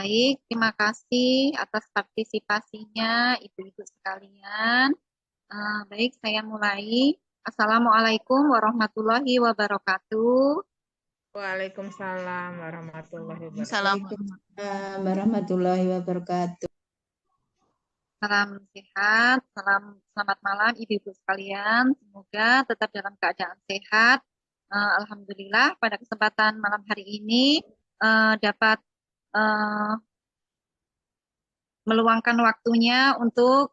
Baik, terima kasih atas partisipasinya Ibu-ibu sekalian. Baik, saya mulai. Assalamualaikum warahmatullahi wabarakatuh. Waalaikumsalam warahmatullahi wabarakatuh. Waalaikumsalam warahmatullahi wabarakatuh. Salam sehat, selamat malam Ibu-ibu sekalian. Semoga tetap dalam keadaan sehat. Alhamdulillah pada kesempatan malam hari ini dapat meluangkan waktunya untuk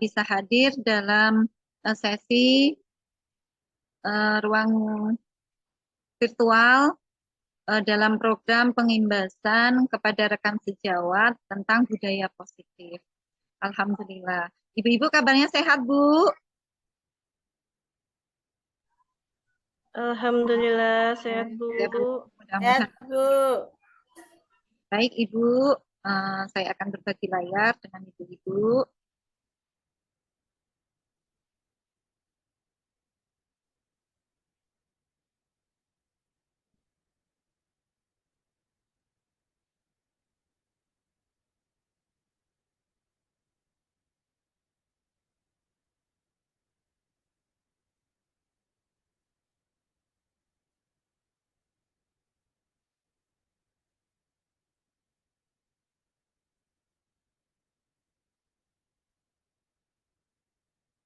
bisa hadir dalam sesi ruang virtual dalam program pengimbasan kepada rekan sejawat tentang budaya positif. Alhamdulillah. Ibu-ibu kabarnya sehat, Bu? Alhamdulillah sehat, Bu. Ya, Bu. Sehat, Bu. Baik, Ibu. Saya akan berbagi layar dengan Ibu-ibu.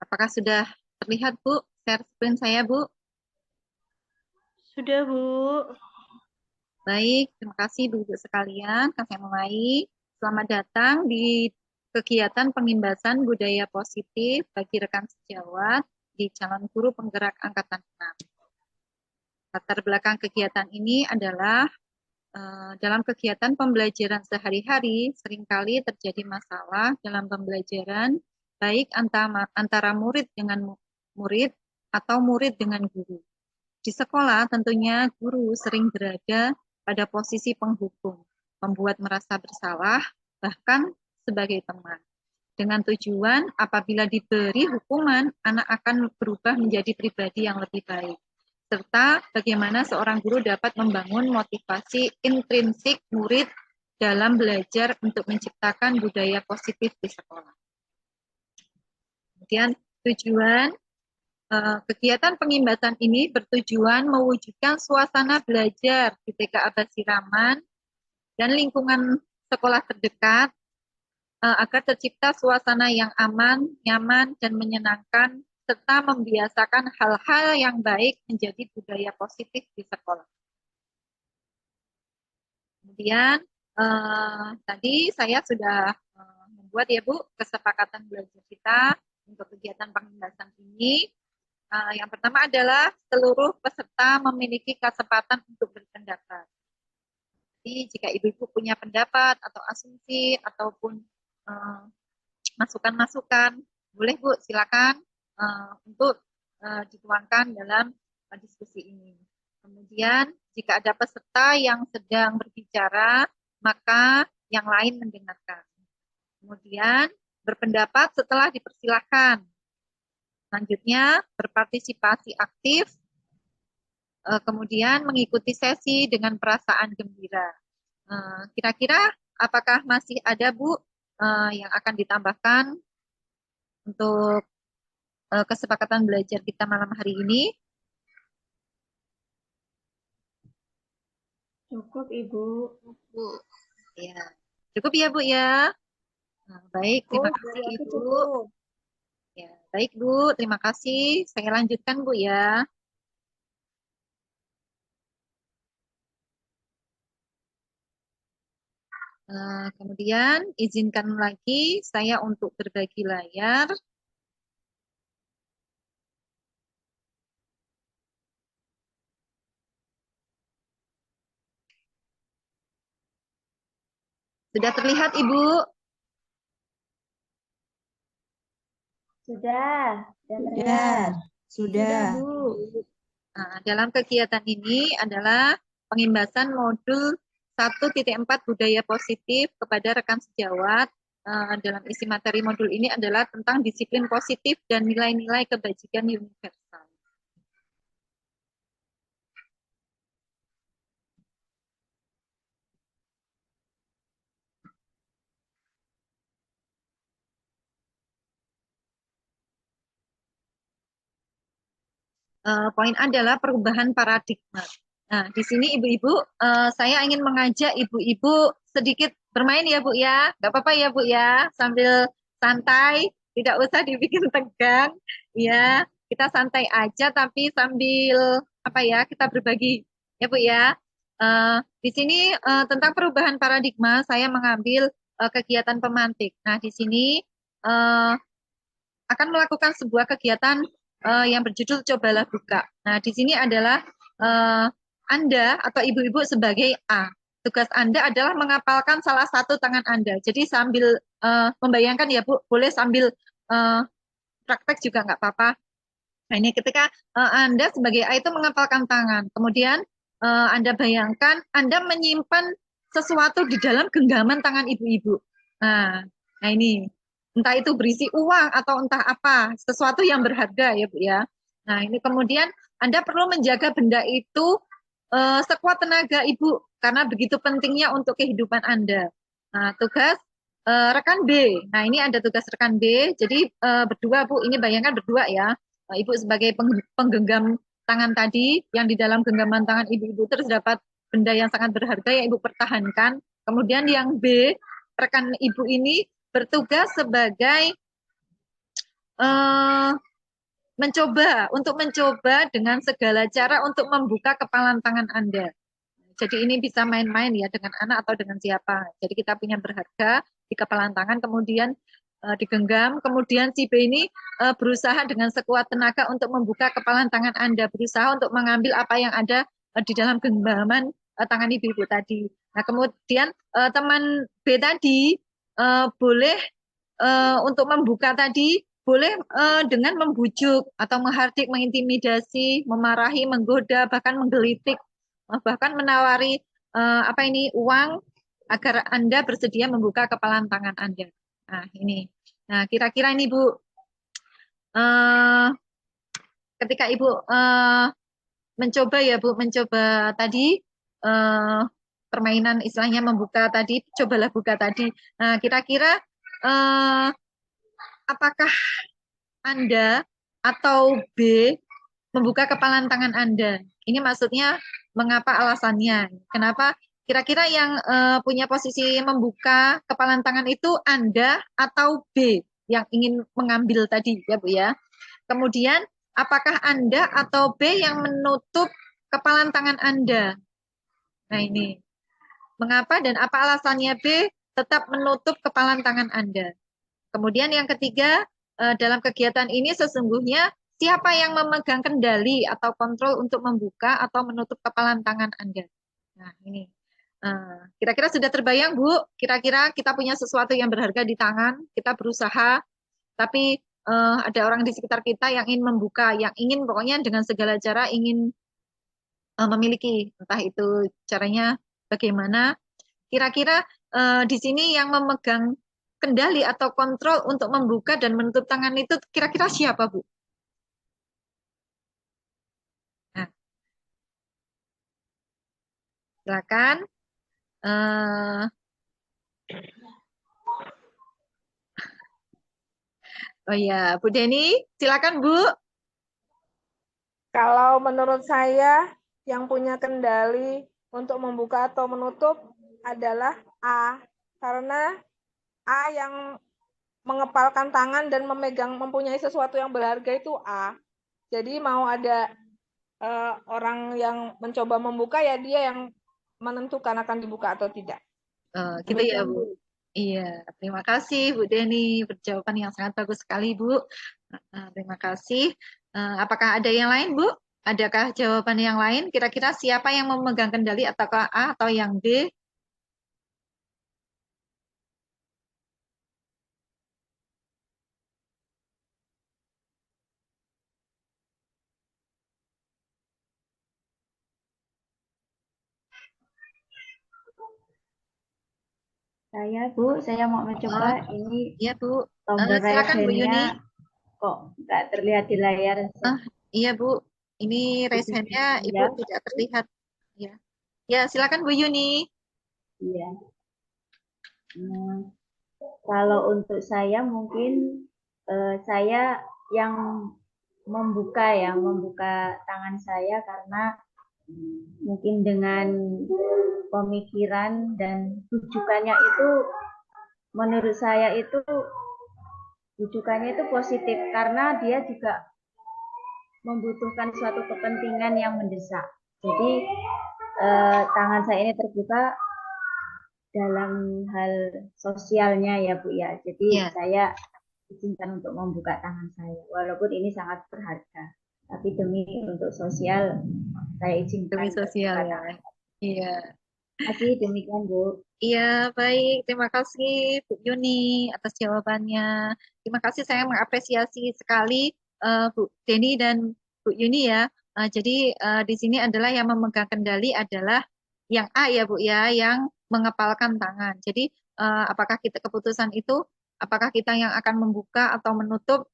Apakah sudah terlihat, Bu? Share screen saya, Bu. Sudah, Bu. Baik, terima kasih Bu sekalian. Akan saya mulai. Selamat datang di kegiatan pengimbasan budaya positif bagi rekan sejawat di calon guru penggerak angkatan 6. Latar belakang kegiatan ini adalah dalam kegiatan pembelajaran sehari-hari seringkali terjadi masalah dalam pembelajaran baik antara murid dengan murid atau murid dengan guru. Di sekolah tentunya guru sering berada pada posisi penghukum, membuat merasa bersalah, bahkan sebagai teman. Dengan tujuan apabila diberi hukuman, anak akan berubah menjadi pribadi yang lebih baik. Serta bagaimana seorang guru dapat membangun motivasi intrinsik murid dalam belajar untuk menciptakan budaya positif di sekolah. Kemudian tujuan kegiatan pengimbasan ini bertujuan mewujudkan suasana belajar di TK Abbas Siraman dan lingkungan sekolah terdekat agar tercipta suasana yang aman, nyaman, dan menyenangkan, serta membiasakan hal-hal yang baik menjadi budaya positif di sekolah. Kemudian tadi saya sudah membuat ya Bu kesepakatan belajar kita untuk kegiatan pengimbasan ini. Yang pertama adalah seluruh peserta memiliki kesempatan untuk berpendapat. Jadi jika ibu-ibu punya pendapat atau asumsi ataupun masukan-masukan, boleh Bu silakan untuk dituangkan dalam diskusi ini. Kemudian jika ada peserta yang sedang berbicara, maka yang lain mendengarkan. Kemudian berpendapat setelah dipersilakan. Selanjutnya, berpartisipasi aktif, kemudian mengikuti sesi dengan perasaan gembira. Kira-kira apakah masih ada Bu yang akan ditambahkan untuk kesepakatan belajar kita malam hari ini? Cukup, Ibu. Cukup. Ya. Cukup ya Bu ya. Baik, terima kasih Ibu. Ya, baik Bu, terima kasih. Saya lanjutkan Bu ya. Kemudian izinkan lagi saya untuk berbagi layar. Sudah terlihat Ibu? Sudah. Sudah Bu. Nah, dalam kegiatan ini adalah pengimbasan modul 1.4 budaya positif kepada rekan sejawat. Dalam isi materi modul ini adalah tentang disiplin positif dan nilai-nilai kebajikan universal. poin adalah perubahan paradigma. Nah, di sini ibu-ibu, saya ingin mengajak ibu-ibu sedikit bermain ya Bu ya. Nggak apa-apa ya Bu ya, sambil santai, tidak usah dibikin tegang. Ya, kita santai aja tapi sambil apa ya, kita berbagi ya Bu ya. Di sini tentang perubahan paradigma, saya mengambil kegiatan pemantik. Nah, di sini eh, akan melakukan sebuah kegiatan yang berjudul Cobalah Buka. Nah, di sini adalah uh, Anda atau ibu-ibu sebagai A. Tugas Anda adalah mengapalkan salah satu tangan Anda. Jadi sambil membayangkan ya Bu, boleh sambil uh, praktek juga nggak apa-apa. Nah, ini ketika Anda sebagai A itu mengapalkan tangan. Kemudian Anda bayangkan Anda menyimpan sesuatu di dalam genggaman tangan ibu-ibu. Nah ini entah itu berisi uang atau entah apa, sesuatu yang berharga ya Bu ya. Nah ini kemudian Anda perlu menjaga benda itu sekuat tenaga Ibu karena begitu pentingnya untuk kehidupan Anda. Nah tugas rekan B. Nah ini ada tugas rekan B. Jadi berdua Bu, ini bayangkan berdua ya. Ibu sebagai penggenggam tangan tadi, yang di dalam genggaman tangan ibu-ibu terdapat benda yang sangat berharga yang ibu pertahankan. Kemudian yang B, rekan ibu ini bertugas sebagai mencoba dengan segala cara untuk membuka kepalan tangan Anda. Jadi ini bisa main-main ya dengan anak atau dengan siapa. Jadi kita punya berharga di kepalan tangan, kemudian digenggam, kemudian si B ini berusaha dengan sekuat tenaga untuk membuka kepalan tangan Anda, berusaha untuk mengambil apa yang ada di dalam genggaman tangan ibu-ibu tadi. Nah kemudian teman B tadi boleh untuk membuka tadi boleh dengan membujuk atau menghardik, mengintimidasi, memarahi, menggoda, bahkan menggelitik, bahkan menawari apa ini uang agar Anda bersedia membuka kepalan tangan Anda. Nah ini, nah kira-kira ini Bu, ketika Ibu mencoba ya Bu, mencoba tadi permainan istilahnya membuka tadi, cobalah buka tadi. Nah kira-kira apakah Anda atau B membuka kepalan tangan Anda? Ini maksudnya mengapa alasannya? Kenapa kira-kira yang punya posisi membuka kepalan tangan itu Anda atau B yang ingin mengambil tadi ya Bu ya. Kemudian apakah Anda atau B yang menutup kepalan tangan Anda? Nah ini, mengapa dan apa alasannya B tetap menutup kepalan tangan Anda? Kemudian yang ketiga, dalam kegiatan ini sesungguhnya siapa yang memegang kendali atau kontrol untuk membuka atau menutup kepalan tangan Anda? Nah, ini. Kira-kira sudah terbayang, Bu? Kira-kira kita punya sesuatu yang berharga di tangan, kita berusaha, tapi ada orang di sekitar kita yang ingin membuka, yang ingin pokoknya dengan segala cara ingin memiliki, entah itu caranya bagaimana. Kira-kira di sini yang memegang kendali atau kontrol untuk membuka dan menutup tangan itu kira-kira siapa, Bu? Nah, silakan. Oh ya, Bu Deni, silakan Bu. Kalau menurut saya yang punya kendali untuk membuka atau menutup adalah A, karena A yang mengepalkan tangan dan mempunyai sesuatu yang berharga itu A. Jadi mau ada orang yang mencoba membuka ya dia yang menentukan akan dibuka atau tidak. Gitu ya, Bu. Iya, terima kasih Bu Deni, jawaban yang sangat bagus sekali, Bu. Terima kasih. Apakah ada yang lain, Bu? Adakah jawaban yang lain? Kira-kira siapa yang memegang kendali, ataukah A atau yang B? Saya mau mencoba ini Iya, Bu. tombol Silakan Bu Yuni. raise-hand-nya kok nggak terlihat di layar. Iya, Bu. Ini raise hand-nya Ibu Ya, tidak terlihat. Ya. Ya, silakan Bu Yuni. iya. Kalau untuk saya mungkin saya yang membuka tangan saya karena mungkin dengan pemikiran dan rujukannya itu, menurut saya itu rujukannya itu positif karena dia juga membutuhkan suatu kepentingan yang mendesak. Jadi tangan saya ini terbuka dalam hal sosialnya ya Bu ya. Jadi saya izinkan untuk membuka tangan saya. Walaupun ini sangat berharga. Tapi demi untuk sosial saya izinkan Demi sosial membuka ya. tangan. Iya. Masih demikian Bu. Iya, baik. Terima kasih Bu Yuni atas jawabannya. Terima kasih, saya mengapresiasi sekali Bu Deni dan Bu Yuni ya. Jadi di sini adalah yang memegang kendali adalah yang A ya Bu ya, yang mengepalkan tangan. Jadi apakah kita keputusan itu, apakah kita yang akan membuka atau menutup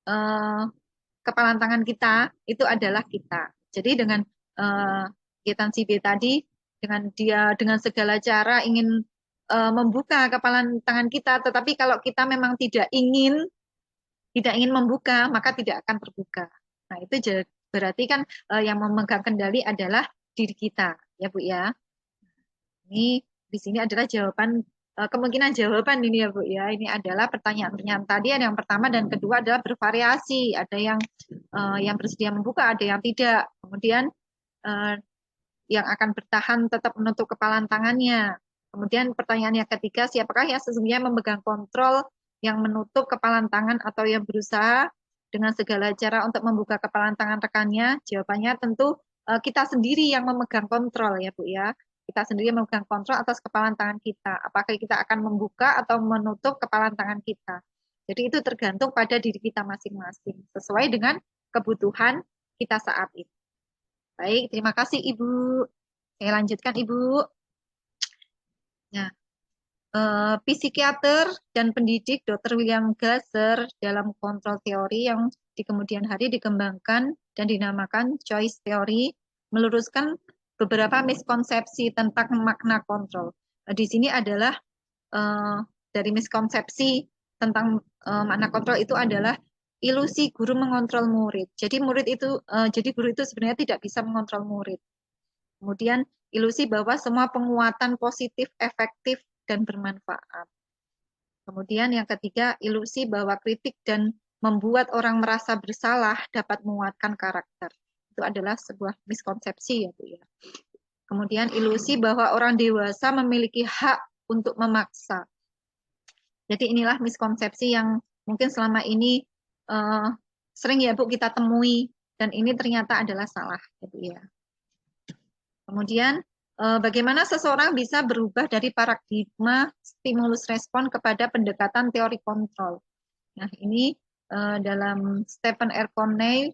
eh, kepalan tangan kita, itu adalah kita. Jadi dengan kegiatan si B tadi, dengan dia dengan segala cara ingin membuka kepalan tangan kita, tetapi kalau kita memang tidak ingin membuka, maka tidak akan terbuka. Nah, itu berarti kan yang memegang kendali adalah diri kita, ya Bu ya. Ini di sini adalah jawaban kemungkinan jawaban ini ya Bu ya. Ini adalah pertanyaan-pertanyaan tadi, ada yang pertama dan kedua adalah bervariasi. Ada yang bersedia membuka, ada yang tidak. Kemudian eh, yang akan bertahan tetap menutup kepalan tangannya. Kemudian pertanyaan yang ketiga, siapakah yang sesungguhnya memegang kontrol yang menutup kepalan tangan atau yang berusaha dengan segala cara untuk membuka kepalan tangan rekannya? Jawabannya tentu kita sendiri yang memegang kontrol ya Bu ya. Kita sendiri memegang kontrol atas kepalan tangan kita. Apakah kita akan membuka atau menutup kepalan tangan kita? Jadi itu tergantung pada diri kita masing-masing, sesuai dengan kebutuhan kita saat itu. Baik, terima kasih Ibu. Saya lanjutkan Ibu. Nah, psikiater dan pendidik Dr. William Glasser dalam kontrol teori yang di kemudian hari dikembangkan dan dinamakan choice theory meluruskan beberapa miskonsepsi tentang makna kontrol. Di sini adalah dari miskonsepsi tentang makna kontrol itu adalah ilusi guru mengontrol murid. Jadi guru itu sebenarnya tidak bisa mengontrol murid. Kemudian ilusi bahwa semua penguatan positif, efektif, dan bermanfaat. Kemudian yang ketiga, ilusi bahwa kritik dan membuat orang merasa bersalah dapat menguatkan karakter. Itu adalah sebuah miskonsepsi ya Bu ya. Kemudian ilusi bahwa orang dewasa memiliki hak untuk memaksa. Jadi inilah miskonsepsi yang mungkin selama ini sering ya Bu kita temui, dan ini ternyata adalah salah ya Bu ya. Kemudian bagaimana seseorang bisa berubah dari paradigma stimulus respon kepada pendekatan teori kontrol. Nah, ini dalam Stephen R. Covey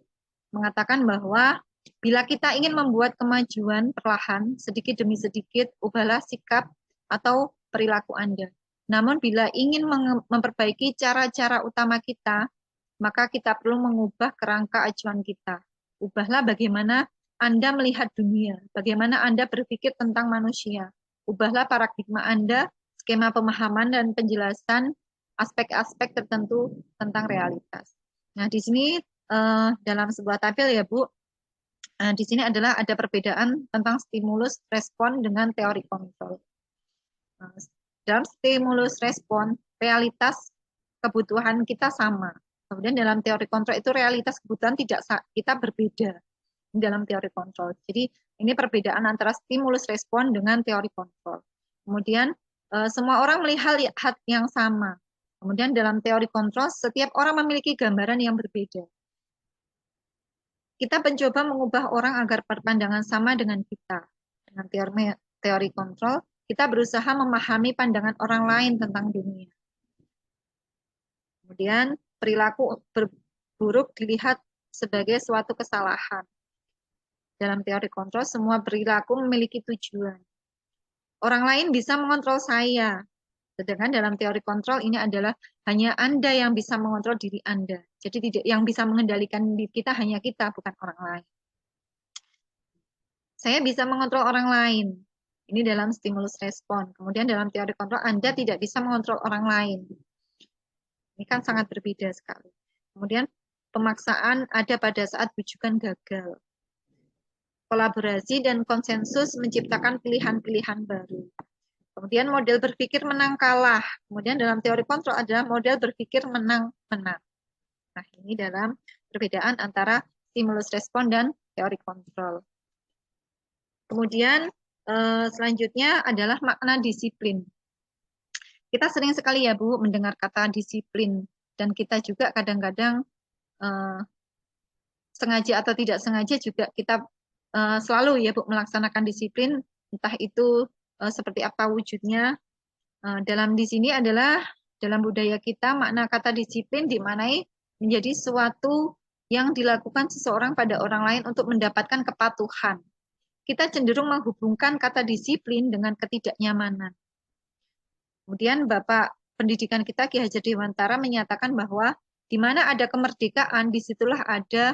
mengatakan bahwa bila kita ingin membuat kemajuan perlahan, sedikit demi sedikit, ubahlah sikap atau perilaku Anda. Namun bila ingin memperbaiki cara-cara utama kita, maka kita perlu mengubah kerangka acuan kita. Ubahlah bagaimana Anda melihat dunia, bagaimana Anda berpikir tentang manusia. Ubahlah paradigma Anda, skema pemahaman dan penjelasan aspek-aspek tertentu tentang realitas. Nah, di sini dalam sebuah tabel ya Bu, di sini adalah ada perbedaan tentang stimulus respon dengan teori kontrol. Dalam stimulus respon, realitas kebutuhan kita sama. Kemudian dalam teori kontrol itu realitas kebutuhan tidak kita berbeda dalam teori kontrol. Jadi ini perbedaan antara stimulus respon dengan teori kontrol. Kemudian semua orang melihat yang sama. Kemudian dalam teori kontrol setiap orang memiliki gambaran yang berbeda. Kita mencoba mengubah orang agar berpandangan sama dengan kita. Dengan teori kontrol, kita berusaha memahami pandangan orang lain tentang dunia. Kemudian perilaku buruk dilihat sebagai suatu kesalahan. Dalam teori kontrol, semua perilaku memiliki tujuan. Orang lain bisa mengontrol saya. Sedangkan dalam teori kontrol ini adalah hanya Anda yang bisa mengontrol diri Anda. Jadi yang bisa mengendalikan diri kita hanya kita, bukan orang lain. Saya bisa mengontrol orang lain. Ini dalam stimulus respon. Kemudian dalam teori kontrol, Anda tidak bisa mengontrol orang lain. Ini kan sangat berbeda sekali. Kemudian pemaksaan ada pada saat bujukan gagal. Kolaborasi dan konsensus menciptakan pilihan-pilihan baru. Kemudian model berpikir menang kalah. Kemudian dalam teori kontrol adalah model berpikir menang-menang. Nah, ini dalam perbedaan antara stimulus respon dan teori kontrol. Kemudian selanjutnya adalah makna disiplin. Kita sering sekali ya Bu mendengar kata disiplin, dan kita juga kadang-kadang sengaja atau tidak sengaja juga kita selalu ya Bu melaksanakan disiplin, entah itu seperti apa wujudnya. Dalam di sini adalah dalam budaya kita makna kata disiplin dimaknai menjadi suatu yang dilakukan seseorang pada orang lain untuk mendapatkan kepatuhan. Kita cenderung menghubungkan kata disiplin dengan ketidaknyamanan. Kemudian Bapak Pendidikan kita Ki Hajar Dewantara menyatakan bahwa di mana ada kemerdekaan, disitulah ada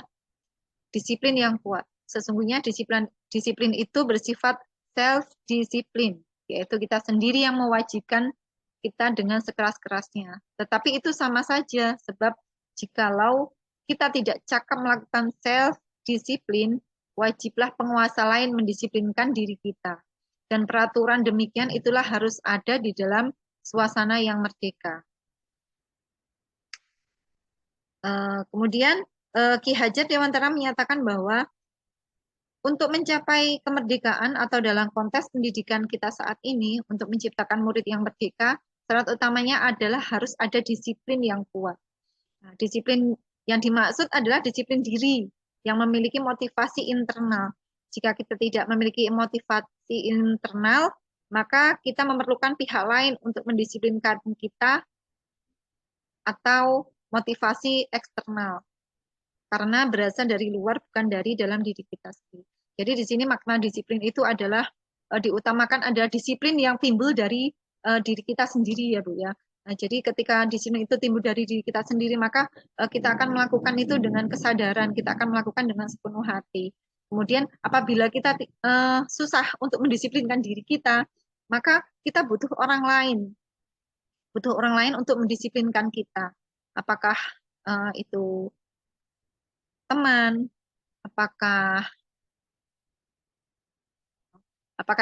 disiplin yang kuat. Sesungguhnya disiplin itu bersifat self-disiplin, yaitu kita sendiri yang mewajibkan kita dengan sekeras-kerasnya. Tetapi itu sama saja, sebab jikalau kita tidak cakap melakukan self-disiplin, wajiblah penguasa lain mendisiplinkan diri kita. Dan peraturan demikian itulah harus ada di dalam suasana yang merdeka. Kemudian Ki Hajar Dewantara menyatakan bahwa untuk mencapai kemerdekaan atau dalam konteks pendidikan kita saat ini, untuk menciptakan murid yang merdeka, syarat utamanya adalah harus ada disiplin yang kuat. Nah, disiplin yang dimaksud adalah disiplin diri yang memiliki motivasi internal. Jika kita tidak memiliki motivasi internal, maka kita memerlukan pihak lain untuk mendisiplinkan kita atau motivasi eksternal. Karena berasal dari luar, bukan dari dalam diri kita sendiri. Jadi di sini makna disiplin itu adalah diutamakan adalah disiplin yang timbul dari diri kita sendiri ya Bu ya. Nah, jadi ketika disiplin itu timbul dari diri kita sendiri, maka kita akan melakukan itu dengan kesadaran, kita akan melakukan dengan sepenuh hati. Kemudian apabila kita susah untuk mendisiplinkan diri kita, maka kita butuh orang lain untuk mendisiplinkan kita. Apakah itu teman, apakah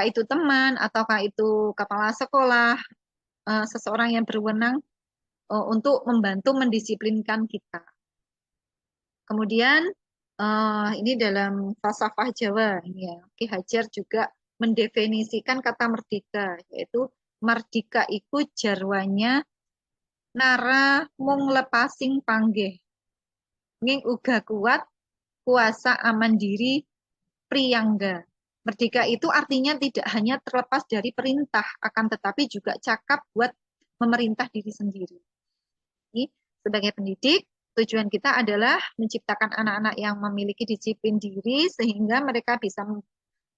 itu teman, ataukah itu kepala sekolah, seseorang yang berwenang untuk membantu mendisiplinkan kita. Kemudian ini dalam falsafah Jawa, ini ya, Ki Hajar juga mendefinisikan kata merdeka, yaitu merdeka iku jarwanya nara mung lepasing panggih. Nging uga kuat kuasa aman diri priyangga. Merdeka itu artinya tidak hanya terlepas dari perintah, akan tetapi juga cakap buat memerintah diri sendiri. Ini sebagai pendidik, tujuan kita adalah menciptakan anak-anak yang memiliki disiplin diri sehingga mereka bisa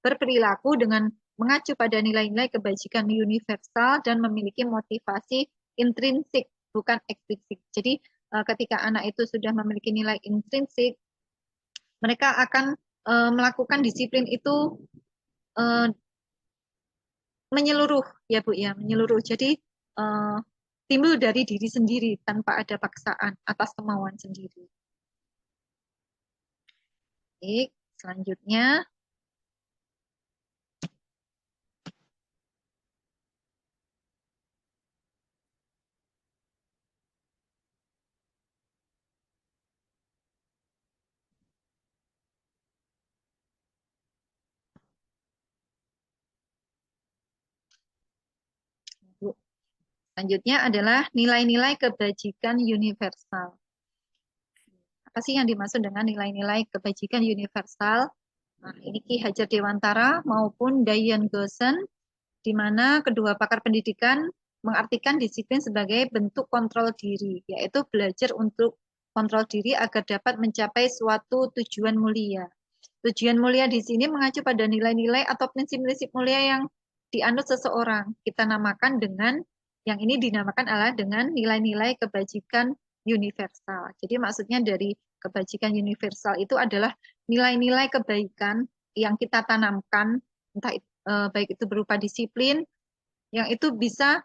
berperilaku dengan mengacu pada nilai-nilai kebajikan universal dan memiliki motivasi intrinsik, bukan ekstrinsik. Jadi ketika anak itu sudah memiliki nilai intrinsik, mereka akan melakukan disiplin itu menyeluruh ya Bu ya, menyeluruh. Jadi timbul dari diri sendiri tanpa ada paksaan atas kemauan sendiri. Baik, selanjutnya selanjutnya adalah nilai-nilai kebajikan universal. Apa sih yang dimaksud dengan nilai-nilai kebajikan universal? Nah, ini Ki Hajar Dewantara maupun Diane Gossen, di mana kedua pakar pendidikan mengartikan disiplin sebagai bentuk kontrol diri, yaitu belajar untuk kontrol diri agar dapat mencapai suatu tujuan mulia. Tujuan mulia di sini mengacu pada nilai-nilai atau prinsip-prinsip mulia yang dianut seseorang. Kita namakan dengan, yang ini dinamakan adalah dengan nilai-nilai kebajikan universal. Jadi maksudnya dari kebajikan universal itu adalah nilai-nilai kebaikan yang kita tanamkan, entah baik itu berupa disiplin, yang itu bisa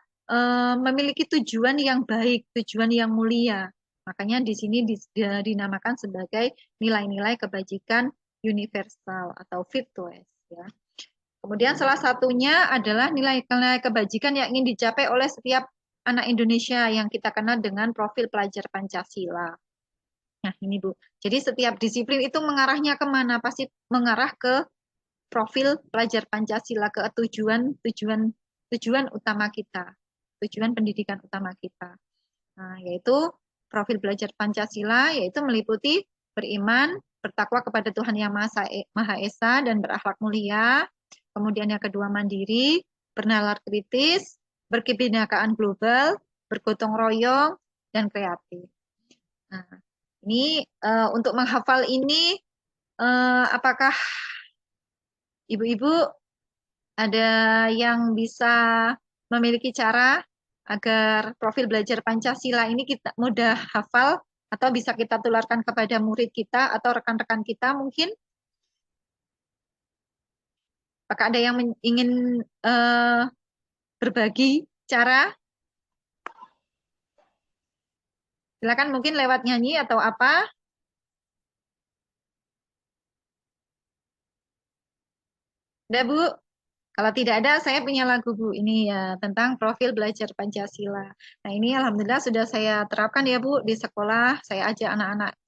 memiliki tujuan yang baik, tujuan yang mulia. Makanya di sini dinamakan sebagai nilai-nilai kebajikan universal atau virtues ya. Kemudian salah satunya adalah nilai-nilai kebajikan yang ingin dicapai oleh setiap anak Indonesia yang kita kenal dengan profil pelajar Pancasila. Nah, ini Bu. Jadi setiap disiplin itu mengarahnya kemana? Pasti mengarah ke profil pelajar Pancasila, ke tujuan utama kita, tujuan pendidikan utama kita. Nah, yaitu profil belajar Pancasila, yaitu meliputi beriman, bertakwa kepada Tuhan Yang Maha Esa dan berakhlak mulia. Kemudian yang kedua mandiri, bernalar kritis, berkebinekaan global, bergotong royong, dan kreatif. Nah, ini untuk menghafal ini, apakah ibu-ibu ada yang bisa memiliki cara agar profil belajar Pancasila ini kita mudah hafal atau bisa kita tularkan kepada murid kita atau rekan-rekan kita mungkin? Apakah ada yang ingin berbagi cara? Silakan mungkin lewat nyanyi atau apa? Ada Bu? Kalau tidak ada, saya punya lagu Bu. Ini ya tentang profil belajar Pancasila. Nah ini alhamdulillah sudah saya terapkan ya Bu di sekolah. Saya ajak anak-anak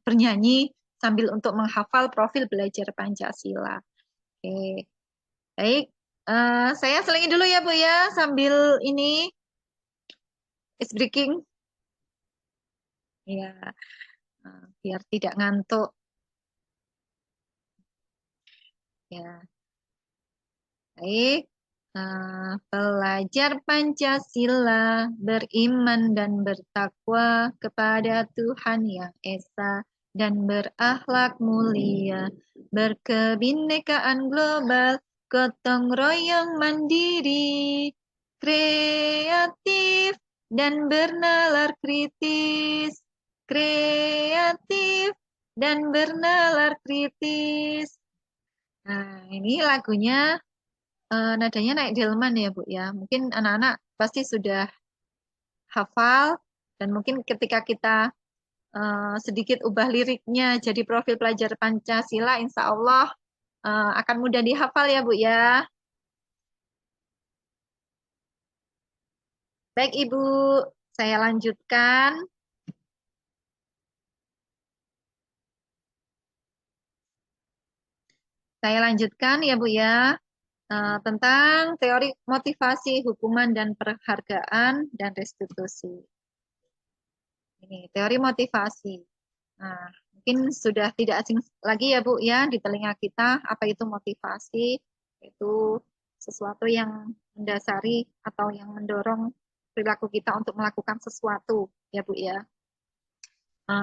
bernyanyi sambil untuk menghafal profil belajar Pancasila. Oke, baik. Saya selingi dulu ya Bu ya sambil ini is breaking. Ya, biar tidak ngantuk. Ya, baik. Pelajar Pancasila beriman dan bertakwa kepada Tuhan Yang Esa dan berakhlak mulia, berkebinekaan global, gotong royong mandiri, kreatif dan bernalar kritis, kreatif dan bernalar kritis. Nah, ini lagunya nadanya naik delman ya Bu ya. Mungkin anak-anak pasti sudah hafal dan mungkin ketika kita sedikit ubah liriknya jadi profil pelajar Pancasila, insya Allah akan mudah dihafal ya Bu ya. Baik Ibu, saya lanjutkan. Saya lanjutkan ya Bu ya. Tentang teori motivasi, hukuman, dan penghargaan dan restitusi. Ini teori motivasi. Nah, mungkin sudah tidak asing lagi ya Bu ya di telinga kita apa itu motivasi, itu sesuatu yang mendasari atau yang mendorong perilaku kita untuk melakukan sesuatu ya Bu ya.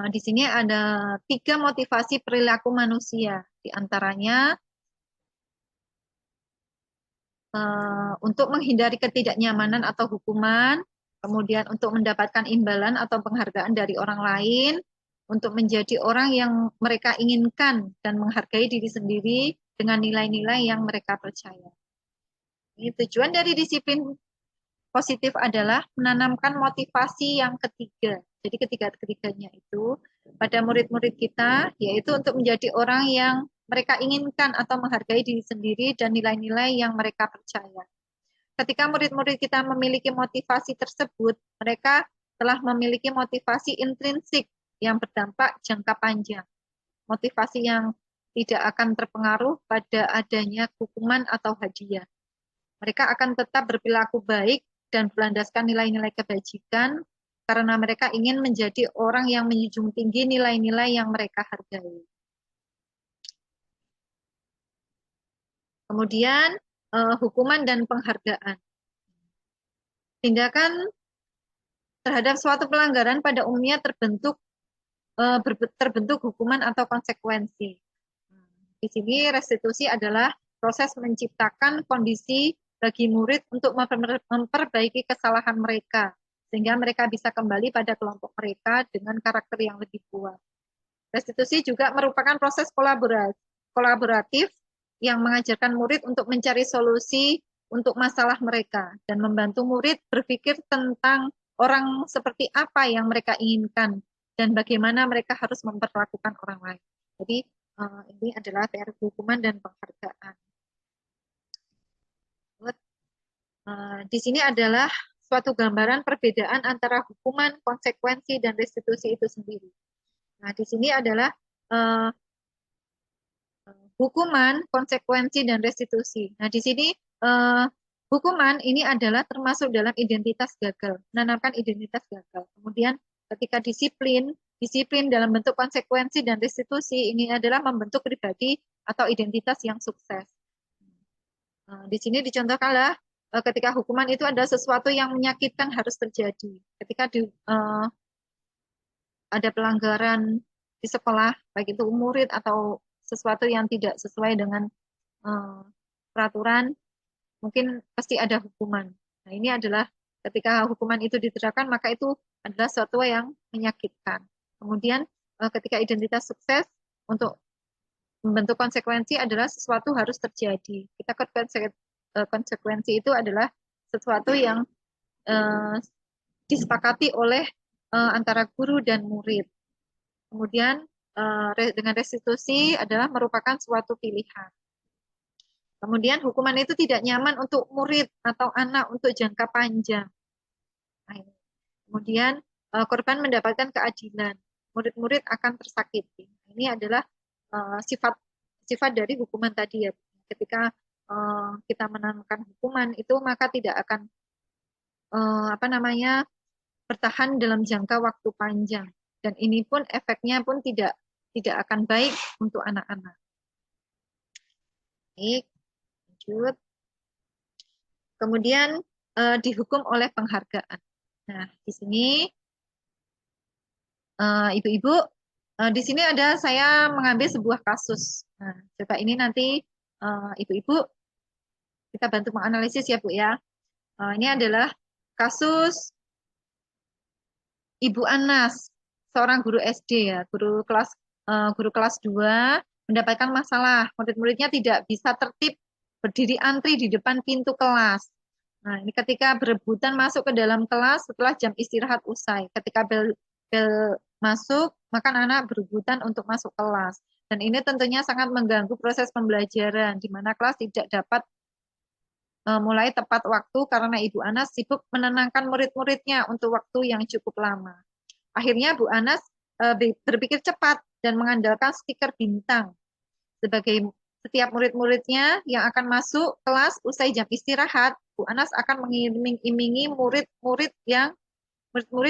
Di sini ada 3 motivasi perilaku manusia, di antaranya untuk menghindari ketidaknyamanan atau hukuman, kemudian untuk mendapatkan imbalan atau penghargaan dari orang lain, untuk menjadi orang yang mereka inginkan dan menghargai diri sendiri dengan nilai-nilai yang mereka percaya. Ini tujuan dari disiplin positif adalah menanamkan motivasi yang ketiga. Jadi ketiga-ketiganya itu pada murid-murid kita, yaitu untuk menjadi orang yang mereka inginkan atau menghargai diri sendiri dan nilai-nilai yang mereka percaya. Ketika murid-murid kita memiliki motivasi tersebut, mereka telah memiliki motivasi intrinsik yang berdampak jangka panjang. Motivasi yang tidak akan terpengaruh pada adanya hukuman atau hadiah. Mereka akan tetap berperilaku baik dan berlandaskan nilai-nilai kebajikan karena mereka ingin menjadi orang yang menjunjung tinggi nilai-nilai yang mereka hargai. Kemudian hukuman dan penghargaan. Tindakan terhadap suatu pelanggaran pada umumnya terbentuk hukuman atau konsekuensi. Di sini restitusi adalah proses menciptakan kondisi bagi murid untuk memperbaiki kesalahan mereka, sehingga mereka bisa kembali pada kelompok mereka dengan karakter yang lebih kuat. Restitusi juga merupakan proses kolaboratif yang mengajarkan murid untuk mencari solusi untuk masalah mereka dan membantu murid berpikir tentang orang seperti apa yang mereka inginkan dan bagaimana mereka harus memperlakukan orang lain. Jadi ini adalah teori hukuman dan penghargaan. Di sini adalah suatu gambaran perbedaan antara hukuman, konsekuensi, dan restitusi itu sendiri. Nah, di sini adalah uh, hukuman, konsekuensi, dan restitusi. Nah, di sini hukuman ini adalah termasuk dalam identitas gagal, menanamkan identitas gagal. Kemudian ketika disiplin, disiplin dalam bentuk konsekuensi dan restitusi ini adalah membentuk pribadi atau identitas yang sukses. Di sini dicontohkanlah ketika hukuman itu ada sesuatu yang menyakitkan harus terjadi. Ketika ada pelanggaran di sekolah, baik itu murid atau sesuatu yang tidak sesuai dengan peraturan, mungkin pasti ada hukuman. Nah, ini adalah ketika hukuman itu diterapkan, maka itu adalah sesuatu yang menyakitkan. Kemudian ketika identitas sukses untuk membentuk konsekuensi adalah sesuatu harus terjadi. Kita konsekuensi itu adalah sesuatu yang disepakati oleh antara guru dan murid. Kemudian dengan restitusi adalah merupakan suatu pilihan. Kemudian hukuman itu tidak nyaman untuk murid atau anak untuk jangka panjang. Nah, kemudian korban mendapatkan keadilan. Murid-murid akan tersakiti. Ini adalah sifat dari hukuman tadi ya. Ketika kita menanamkan hukuman itu maka tidak akan bertahan dalam jangka waktu panjang, dan ini pun efeknya pun tidak akan baik untuk anak-anak. Baik, lanjut. Kemudian dihukum oleh penghargaan. Nah, di sini ibu-ibu, di sini ada saya mengambil sebuah kasus. Nah, coba ini nanti ibu-ibu kita bantu menganalisis ya Bu ya. Ini adalah kasus Ibu Anas, seorang guru SD ya, guru kelas 2 mendapatkan masalah, murid-muridnya tidak bisa tertib berdiri antri di depan pintu kelas. Nah, ini ketika berebutan masuk ke dalam kelas setelah jam istirahat usai. Ketika bel masuk, maka anak berebutan untuk masuk kelas. Dan ini tentunya sangat mengganggu proses pembelajaran, di mana kelas tidak dapat mulai tepat waktu karena Ibu Anas sibuk menenangkan murid-muridnya untuk waktu yang cukup lama. Akhirnya Bu Anas berpikir cepat dan mengandalkan stiker bintang sebagai setiap murid-muridnya yang akan masuk kelas usai jam istirahat. Bu Anas akan mengiming-imingi murid-murid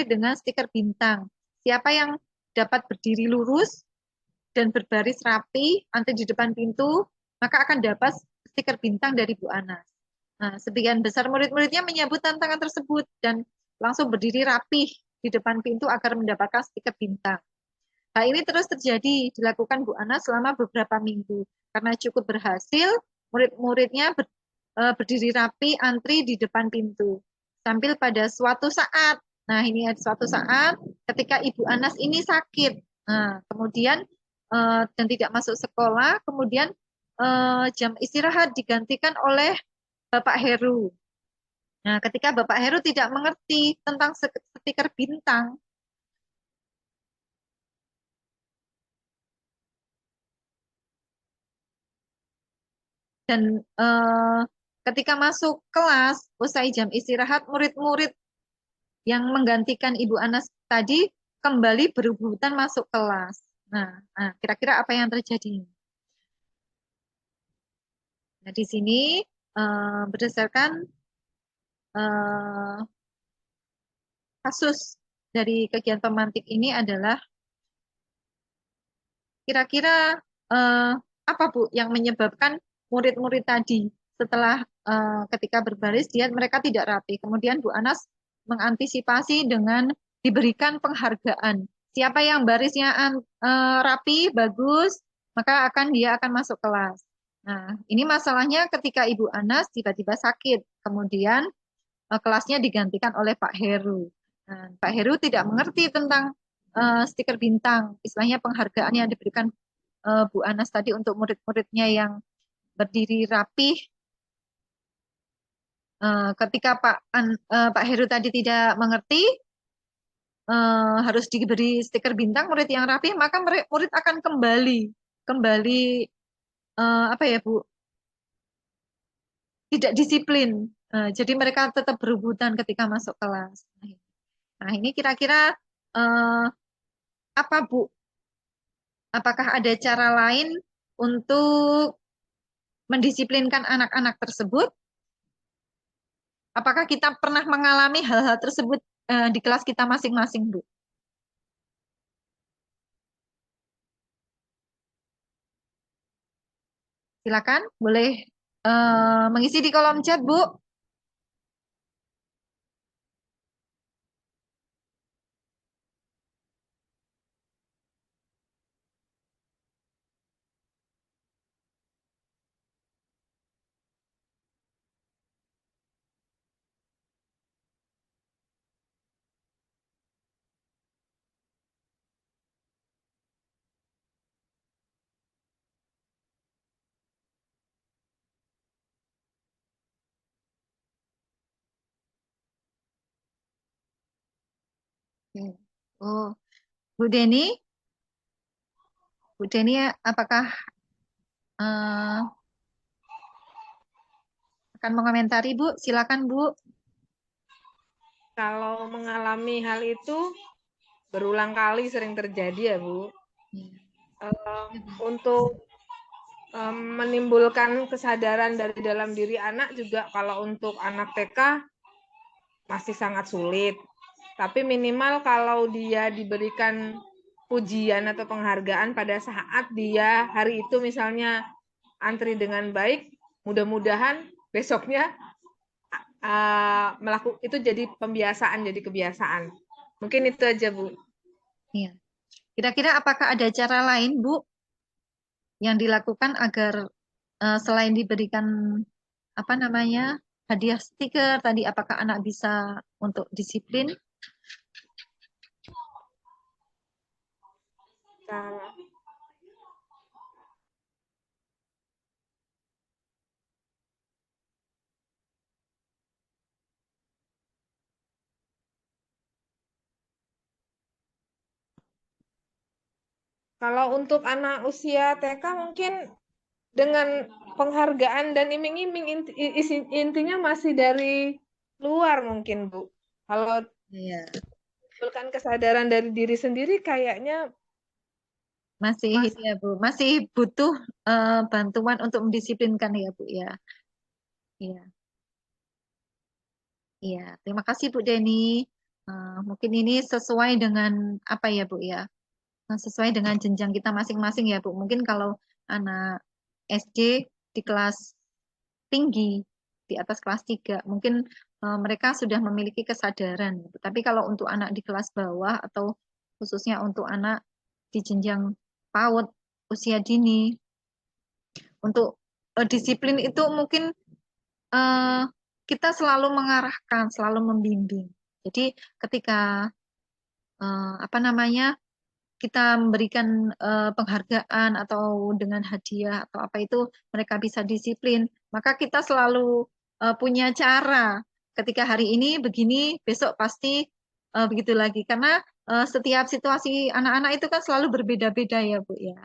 dengan stiker bintang. Siapa yang dapat berdiri lurus dan berbaris rapi antri di depan pintu, maka akan dapat stiker bintang dari Bu Anas. Nah, sebagian besar murid-muridnya menyambut tantangan tersebut dan langsung berdiri rapih di depan pintu agar mendapatkan stiker bintang. Hal ini terus terjadi dilakukan Bu Anas selama beberapa minggu. Karena cukup berhasil, murid-muridnya berdiri rapi antri di depan pintu. Sambil pada suatu saat, nah ini ada suatu saat ketika Ibu Anas ini sakit. Nah, kemudian dan tidak masuk sekolah, kemudian jam istirahat digantikan oleh Bapak Heru. Nah, ketika Bapak Heru tidak mengerti tentang stiker bintang, dan ketika masuk kelas, usai jam istirahat, murid-murid yang menggantikan Ibu Anas tadi kembali berebutan masuk kelas. Nah, kira-kira apa yang terjadi? Nah, di sini berdasarkan kasus dari kegiatan pemantik ini adalah kira-kira apa Bu yang menyebabkan murid-murid tadi setelah ketika berbaris mereka tidak rapi. Kemudian Bu Anas mengantisipasi dengan diberikan penghargaan. Siapa yang barisnya rapi, bagus, maka dia akan masuk kelas. Nah, ini masalahnya ketika Ibu Anas tiba-tiba sakit, kemudian kelasnya digantikan oleh Pak Heru. Nah, Pak Heru tidak mengerti tentang stiker bintang, istilahnya penghargaan yang diberikan Bu Anas tadi untuk murid-muridnya yang berdiri rapih ketika Pak Heru tadi tidak mengerti, harus diberi stiker bintang murid yang rapi, maka murid akan kembali apa ya Bu, tidak disiplin. Jadi mereka tetap berebutan ketika masuk kelas. Nah ini kira-kira apa Bu? Apakah ada cara lain untuk mendisiplinkan anak-anak tersebut? Apakah kita pernah mengalami hal-hal tersebut di kelas kita masing-masing, Bu? Silakan, boleh mengisi di kolom chat, Bu. Oh, Bu Deni, apakah akan mengomentari, Bu? Silakan, Bu. Kalau mengalami hal itu berulang kali sering terjadi ya Bu. Untuk menimbulkan kesadaran dari dalam diri anak juga kalau untuk anak TK masih sangat sulit. Tapi minimal kalau dia diberikan pujian atau penghargaan pada saat dia hari itu misalnya antri dengan baik, mudah-mudahan besoknya itu jadi pembiasaan, jadi kebiasaan. Mungkin itu aja, Bu. Iya. Kira-kira apakah ada cara lain, Bu, yang dilakukan agar selain diberikan apa namanya hadiah stiker tadi, apakah anak bisa untuk disiplin? Cara. Kalau untuk anak usia TK mungkin dengan penghargaan dan iming-iming intinya masih dari luar mungkin Bu. Kalau Iya. menimbulkan kesadaran dari diri sendiri kayaknya Masih ya Bu, masih butuh bantuan untuk mendisiplinkan ya Bu ya. Iya. Iya, terima kasih Bu Deni. Mungkin ini sesuai dengan apa ya Bu ya? Sesuai dengan jenjang kita masing-masing ya Bu. Mungkin kalau anak SD di kelas tinggi, di atas kelas 3, mungkin mereka sudah memiliki kesadaran. Tapi kalau untuk anak di kelas bawah atau khususnya untuk anak di jenjang PAUD, usia dini, untuk disiplin itu mungkin eh, kita selalu mengarahkan, selalu membimbing. Jadi ketika apa namanya kita memberikan penghargaan atau dengan hadiah atau apa itu mereka bisa disiplin, maka kita selalu punya cara. Ketika hari ini begini, besok pasti begitu lagi. Karena setiap situasi anak-anak itu kan selalu berbeda-beda ya Bu ya.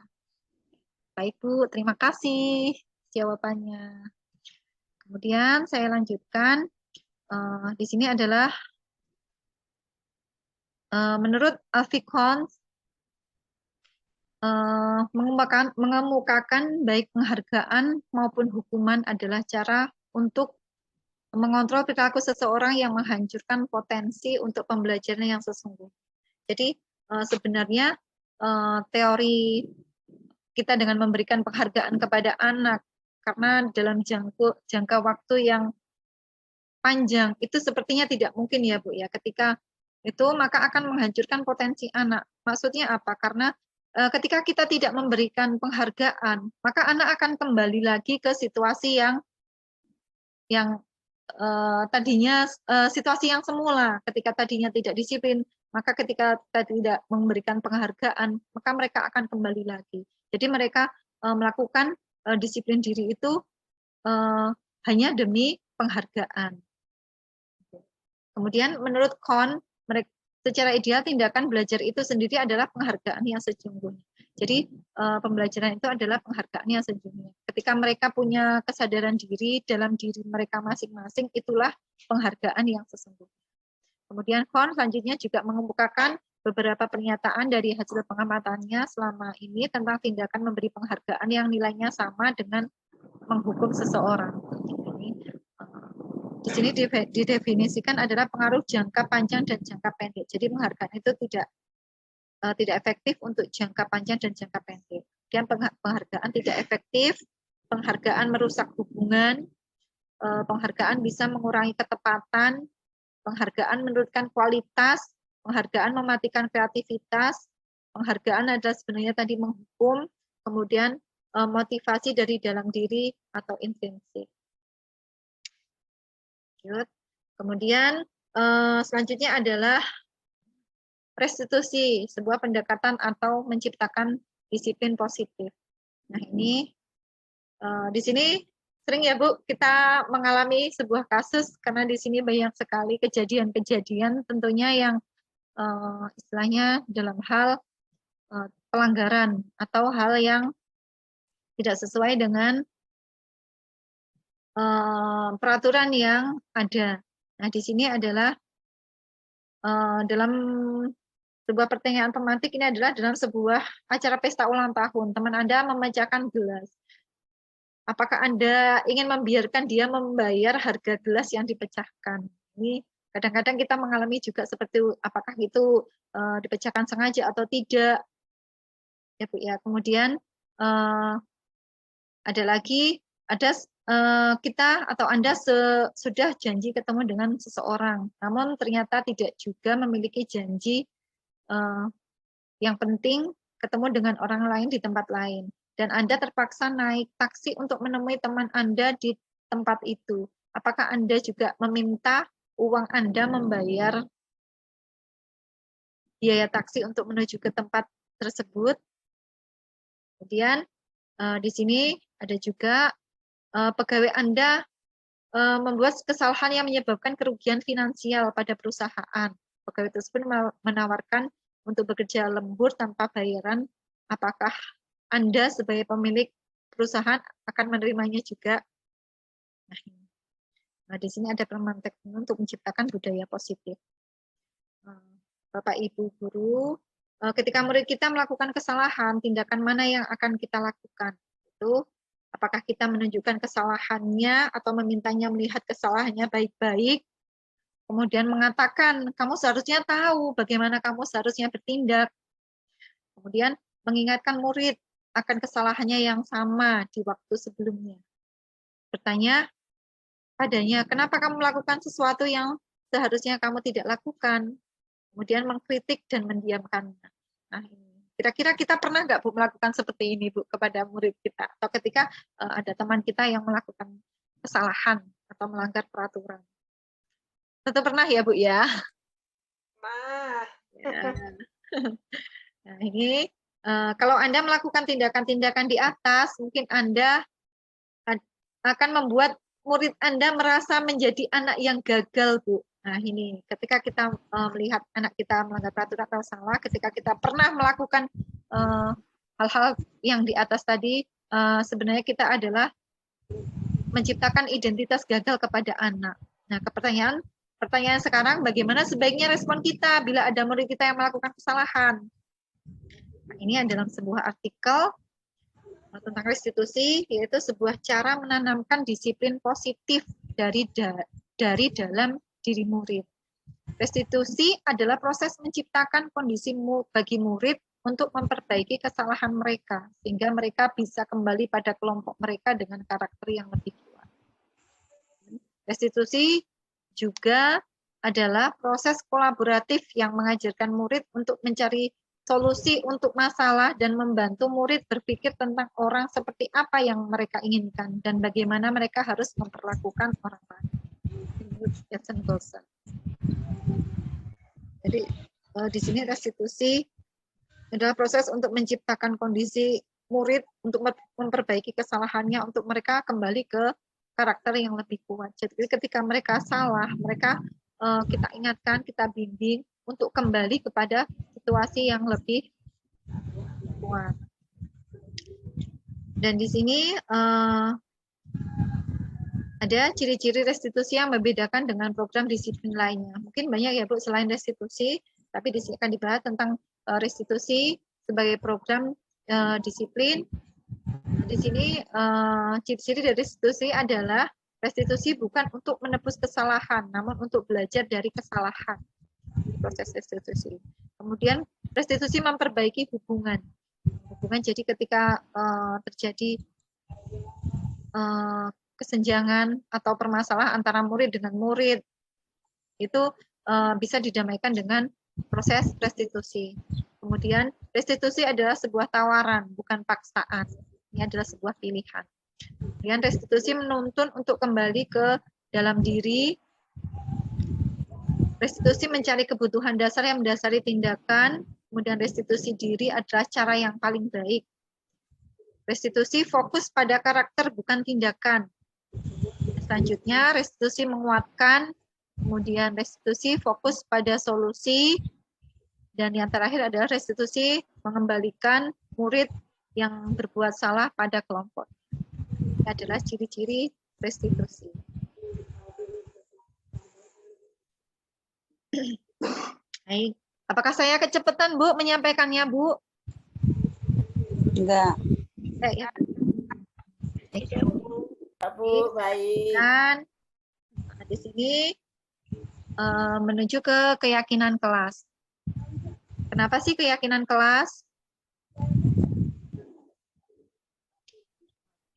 Baik Bu, terima kasih jawabannya. Kemudian saya lanjutkan. Di sini adalah menurut Alfikon mengemukakan baik penghargaan maupun hukuman adalah cara untuk mengontrol perilaku seseorang yang menghancurkan potensi untuk pembelajaran yang sesungguhnya. Jadi sebenarnya teori kita dengan memberikan penghargaan kepada anak karena dalam jangka waktu yang panjang itu sepertinya tidak mungkin ya Bu ya. Ketika itu maka akan menghancurkan potensi anak. Maksudnya apa? Karena ketika kita tidak memberikan penghargaan, maka anak akan kembali lagi ke situasi yang tadinya situasi yang semula. Ketika tadinya tidak disiplin, maka ketika kita tidak memberikan penghargaan, maka mereka akan kembali lagi. Jadi mereka melakukan disiplin diri itu hanya demi penghargaan. Kemudian menurut Kohn, secara ideal tindakan belajar itu sendiri adalah penghargaan yang sesungguhnya. Jadi pembelajaran itu adalah penghargaan yang sesungguhnya. Ketika mereka punya kesadaran diri dalam diri mereka masing-masing, itulah penghargaan yang sesungguhnya. Kemudian Kohn selanjutnya juga mengemukakan beberapa pernyataan dari hasil pengamatannya selama ini tentang tindakan memberi penghargaan yang nilainya sama dengan menghukum seseorang. Di sini didefinisikan adalah pengaruh jangka panjang dan jangka pendek. Jadi penghargaan itu tidak efektif untuk jangka panjang dan jangka pendek. Dan penghargaan tidak efektif, penghargaan merusak hubungan, penghargaan bisa mengurangi ketepatan, penghargaan menurunkan kualitas, penghargaan mematikan kreativitas, penghargaan adalah sebenarnya tadi menghukum, kemudian motivasi dari dalam diri atau intrinsik. Kemudian selanjutnya adalah restitusi, sebuah pendekatan atau menciptakan disiplin positif. Nah ini di sini sering ya Bu kita mengalami sebuah kasus karena di sini banyak sekali kejadian-kejadian tentunya yang istilahnya dalam hal pelanggaran atau hal yang tidak sesuai dengan peraturan yang ada. Nah, di sini adalah dalam sebuah pertanyaan tematik ini adalah dalam sebuah acara pesta ulang tahun. Teman Anda memecahkan gelas. Apakah Anda ingin membiarkan dia membayar harga gelas yang dipecahkan? Ini kadang-kadang kita mengalami juga seperti apakah itu dipecahkan sengaja atau tidak. Ya Bu ya. Kemudian ada lagi kita atau Anda sudah janji ketemu dengan seseorang, namun ternyata tidak juga memiliki janji yang penting ketemu dengan orang lain di tempat lain. Dan Anda terpaksa naik taksi untuk menemui teman Anda di tempat itu. Apakah Anda juga meminta uang Anda membayar biaya taksi untuk menuju ke tempat tersebut? Kemudian di sini ada juga pegawai Anda membuat kesalahan yang menyebabkan kerugian finansial pada perusahaan. Pegawai tersebut menawarkan untuk bekerja lembur tanpa bayaran. Apakah Anda sebagai pemilik perusahaan akan menerimanya juga? Nah, di sini ada kelemahan teknik untuk menciptakan budaya positif. Bapak Ibu guru, ketika murid kita melakukan kesalahan, tindakan mana yang akan kita lakukan? Itu apakah kita menunjukkan kesalahannya atau memintanya melihat kesalahannya baik-baik, kemudian mengatakan, kamu seharusnya tahu bagaimana kamu seharusnya bertindak. Kemudian mengingatkan murid akan kesalahannya yang sama di waktu sebelumnya. Bertanya padanya, kenapa kamu melakukan sesuatu yang seharusnya kamu tidak lakukan? Kemudian mengkritik dan mendiamkannya. Nah, kira-kira kita pernah nggak Bu melakukan seperti ini Bu kepada murid kita? Atau ketika ada teman kita yang melakukan kesalahan atau melanggar peraturan? Tentu pernah ya Bu ya? Ya. Nah ini kalau Anda melakukan tindakan-tindakan di atas, mungkin Anda akan membuat murid Anda merasa menjadi anak yang gagal Bu. Nah ini ketika kita melihat anak kita melanggar peraturan atau salah, ketika kita pernah melakukan hal-hal yang di atas tadi, sebenarnya kita adalah menciptakan identitas gagal kepada anak. Nah pertanyaan sekarang, bagaimana sebaiknya respon kita bila ada murid kita yang melakukan kesalahan? Nah, ini adalah sebuah artikel tentang restitusi, yaitu sebuah cara menanamkan disiplin positif dari dalam diri murid. Restitusi adalah proses menciptakan kondisi bagi murid untuk memperbaiki kesalahan mereka, sehingga mereka bisa kembali pada kelompok mereka dengan karakter yang lebih kuat. Restitusi juga adalah proses kolaboratif yang mengajarkan murid untuk mencari solusi untuk masalah dan membantu murid berpikir tentang orang seperti apa yang mereka inginkan dan bagaimana mereka harus memperlakukan orang lain. Jadi di sini restitusi adalah proses untuk menciptakan kondisi murid untuk memperbaiki kesalahannya untuk mereka kembali ke karakter yang lebih kuat. Jadi ketika mereka salah, mereka kita ingatkan, kita bimbing untuk kembali kepada situasi yang lebih kuat. Dan di sini ada ciri-ciri restitusi yang membedakan dengan program disiplin lainnya. Mungkin banyak ya Bu selain restitusi, tapi di sini akan dibahas tentang restitusi sebagai program disiplin. Di sini ciri-ciri dari restitusi adalah restitusi bukan untuk menebus kesalahan, namun untuk belajar dari kesalahan. Proses restitusi. Kemudian restitusi memperbaiki hubungan. Jadi ketika terjadi kesenjangan atau permasalahan antara murid dengan murid, itu bisa didamaikan dengan proses restitusi. Kemudian restitusi adalah sebuah tawaran, bukan paksaan. Ini adalah sebuah pilihan. Kemudian restitusi menuntun untuk kembali ke dalam diri. Restitusi mencari kebutuhan dasar yang mendasari tindakan. Kemudian restitusi diri adalah cara yang paling baik. Restitusi fokus pada karakter bukan tindakan. Selanjutnya restitusi menguatkan. Kemudian restitusi fokus pada solusi. Dan yang terakhir adalah restitusi mengembalikan murid yang berbuat salah pada kelompok. Ini adalah ciri-ciri restitusi. Baik. Apakah saya kecepatan, Bu, menyampaikannya, Bu? Enggak. Ya. Ya, Bu, baik. Dan di sini menuju ke keyakinan kelas. Kenapa sih keyakinan kelas?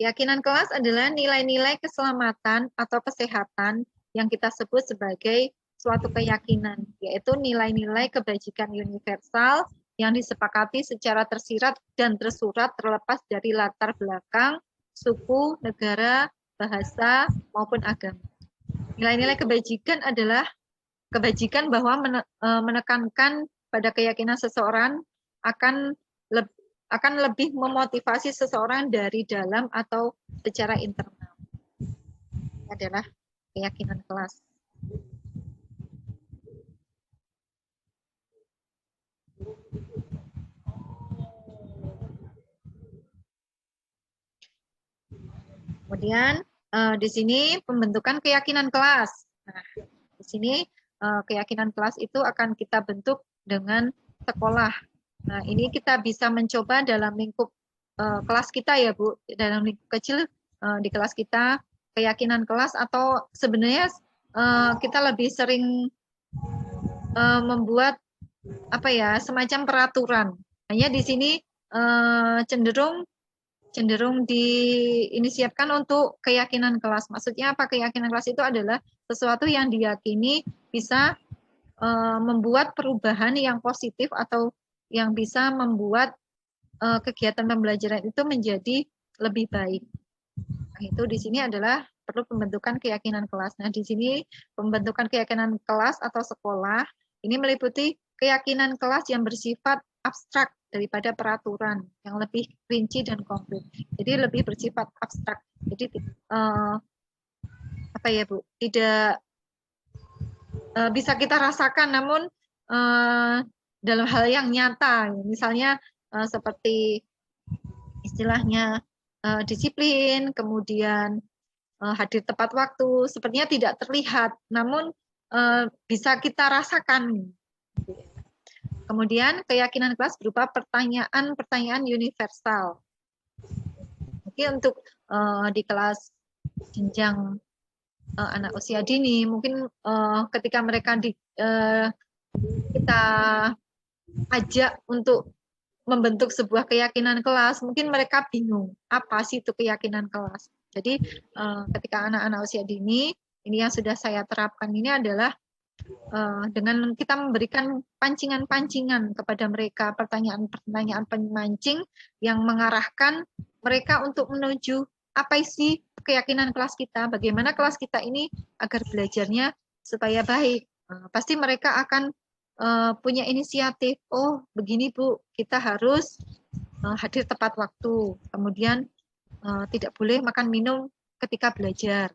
Keyakinan kelas adalah nilai-nilai keselamatan atau kesehatan yang kita sebut sebagai suatu keyakinan, yaitu nilai-nilai kebajikan universal yang disepakati secara tersirat dan tersurat terlepas dari latar belakang, suku, negara, bahasa, maupun agama. Nilai-nilai kebajikan adalah kebajikan bahwa menekankan pada keyakinan seseorang akan lebih memotivasi seseorang dari dalam atau secara internal. Ini adalah keyakinan kelas. Kemudian di sini pembentukan keyakinan kelas. Nah, di sini keyakinan kelas itu akan kita bentuk dengan sekolah. Nah, ini kita bisa mencoba dalam lingkup kelas kita ya, Bu. Dalam lingkup kecil di kelas kita, keyakinan kelas atau sebenarnya kita lebih sering membuat apa ya, semacam peraturan. Hanya di sini cenderung disiapkan untuk keyakinan kelas. Maksudnya apa? Keyakinan kelas itu adalah sesuatu yang diyakini bisa membuat perubahan yang positif atau yang bisa membuat kegiatan pembelajaran itu menjadi lebih baik. Nah, itu di sini adalah perlu pembentukan keyakinan kelas. Nah, di sini pembentukan keyakinan kelas atau sekolah ini meliputi keyakinan kelas yang bersifat abstrak daripada peraturan yang lebih rinci dan konkret. Jadi lebih bersifat abstrak. Jadi apa ya, Bu? Tidak bisa kita rasakan, namun dalam hal yang nyata. Misalnya seperti istilahnya disiplin, kemudian hadir tepat waktu, sepertinya tidak terlihat, namun bisa kita rasakan. Kemudian keyakinan kelas berupa pertanyaan-pertanyaan universal. Mungkin untuk di kelas jenjang anak usia dini, mungkin ketika mereka kita ajak untuk membentuk sebuah keyakinan kelas, mungkin mereka bingung apa sih itu keyakinan kelas. Jadi ketika anak-anak usia dini, ini yang sudah saya terapkan ini adalah dengan kita memberikan pancingan-pancingan kepada mereka, pertanyaan-pertanyaan pemancing yang mengarahkan mereka untuk menuju apa sih keyakinan kelas kita, bagaimana kelas kita ini agar belajarnya supaya baik. Pasti mereka akan punya inisiatif, oh begini Bu, kita harus hadir tepat waktu, kemudian tidak boleh makan minum ketika belajar.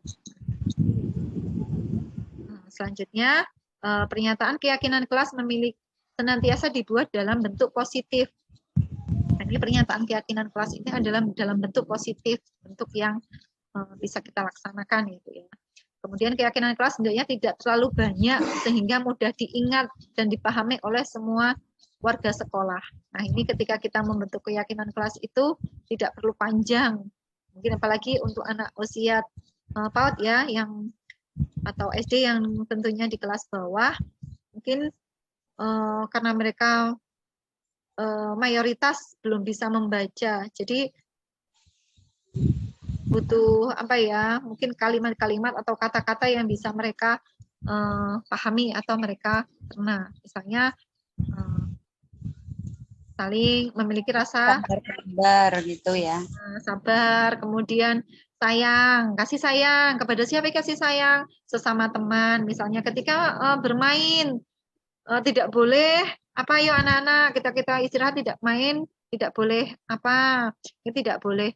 Selanjutnya, pernyataan keyakinan kelas senantiasa dibuat dalam bentuk positif. Nah, ini pernyataan keyakinan kelas ini adalah dalam bentuk positif, bentuk yang bisa kita laksanakan gitu ya. Kemudian keyakinan kelas hendaknya tidak terlalu banyak sehingga mudah diingat dan dipahami oleh semua warga sekolah. Nah, ini ketika kita membentuk keyakinan kelas itu tidak perlu panjang. Mungkin apalagi untuk anak usia PAUD ya, yang atau SD yang tentunya di kelas bawah, mungkin karena mereka mayoritas belum bisa membaca, jadi butuh apa ya, mungkin kalimat-kalimat atau kata-kata yang bisa mereka pahami atau mereka kenal. Misalnya saling memiliki rasa sabar gitu ya. Sabar, kemudian sayang, kasih sayang kepada siapa? Kasih sayang sesama teman. Misalnya ketika bermain tidak boleh apa ya anak-anak, kita istirahat tidak main, tidak boleh apa, ini tidak boleh.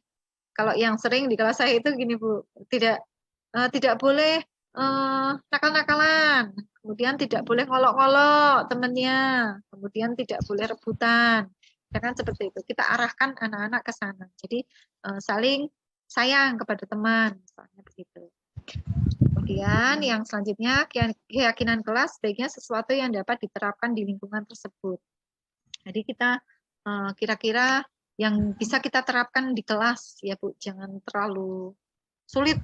Kalau yang sering di kelas saya itu gini Bu, tidak boleh nakal-nakalan, kemudian tidak boleh ngolok-ngolok temannya, kemudian tidak boleh rebutan. Ya kan seperti itu. Kita arahkan anak-anak ke sana. Jadi saling sayang kepada teman, misalnya begitu. Kemudian yang selanjutnya keyakinan kelas sebaiknya sesuatu yang dapat diterapkan di lingkungan tersebut. Jadi kita kira-kira yang bisa kita terapkan di kelas ya Bu, jangan terlalu sulit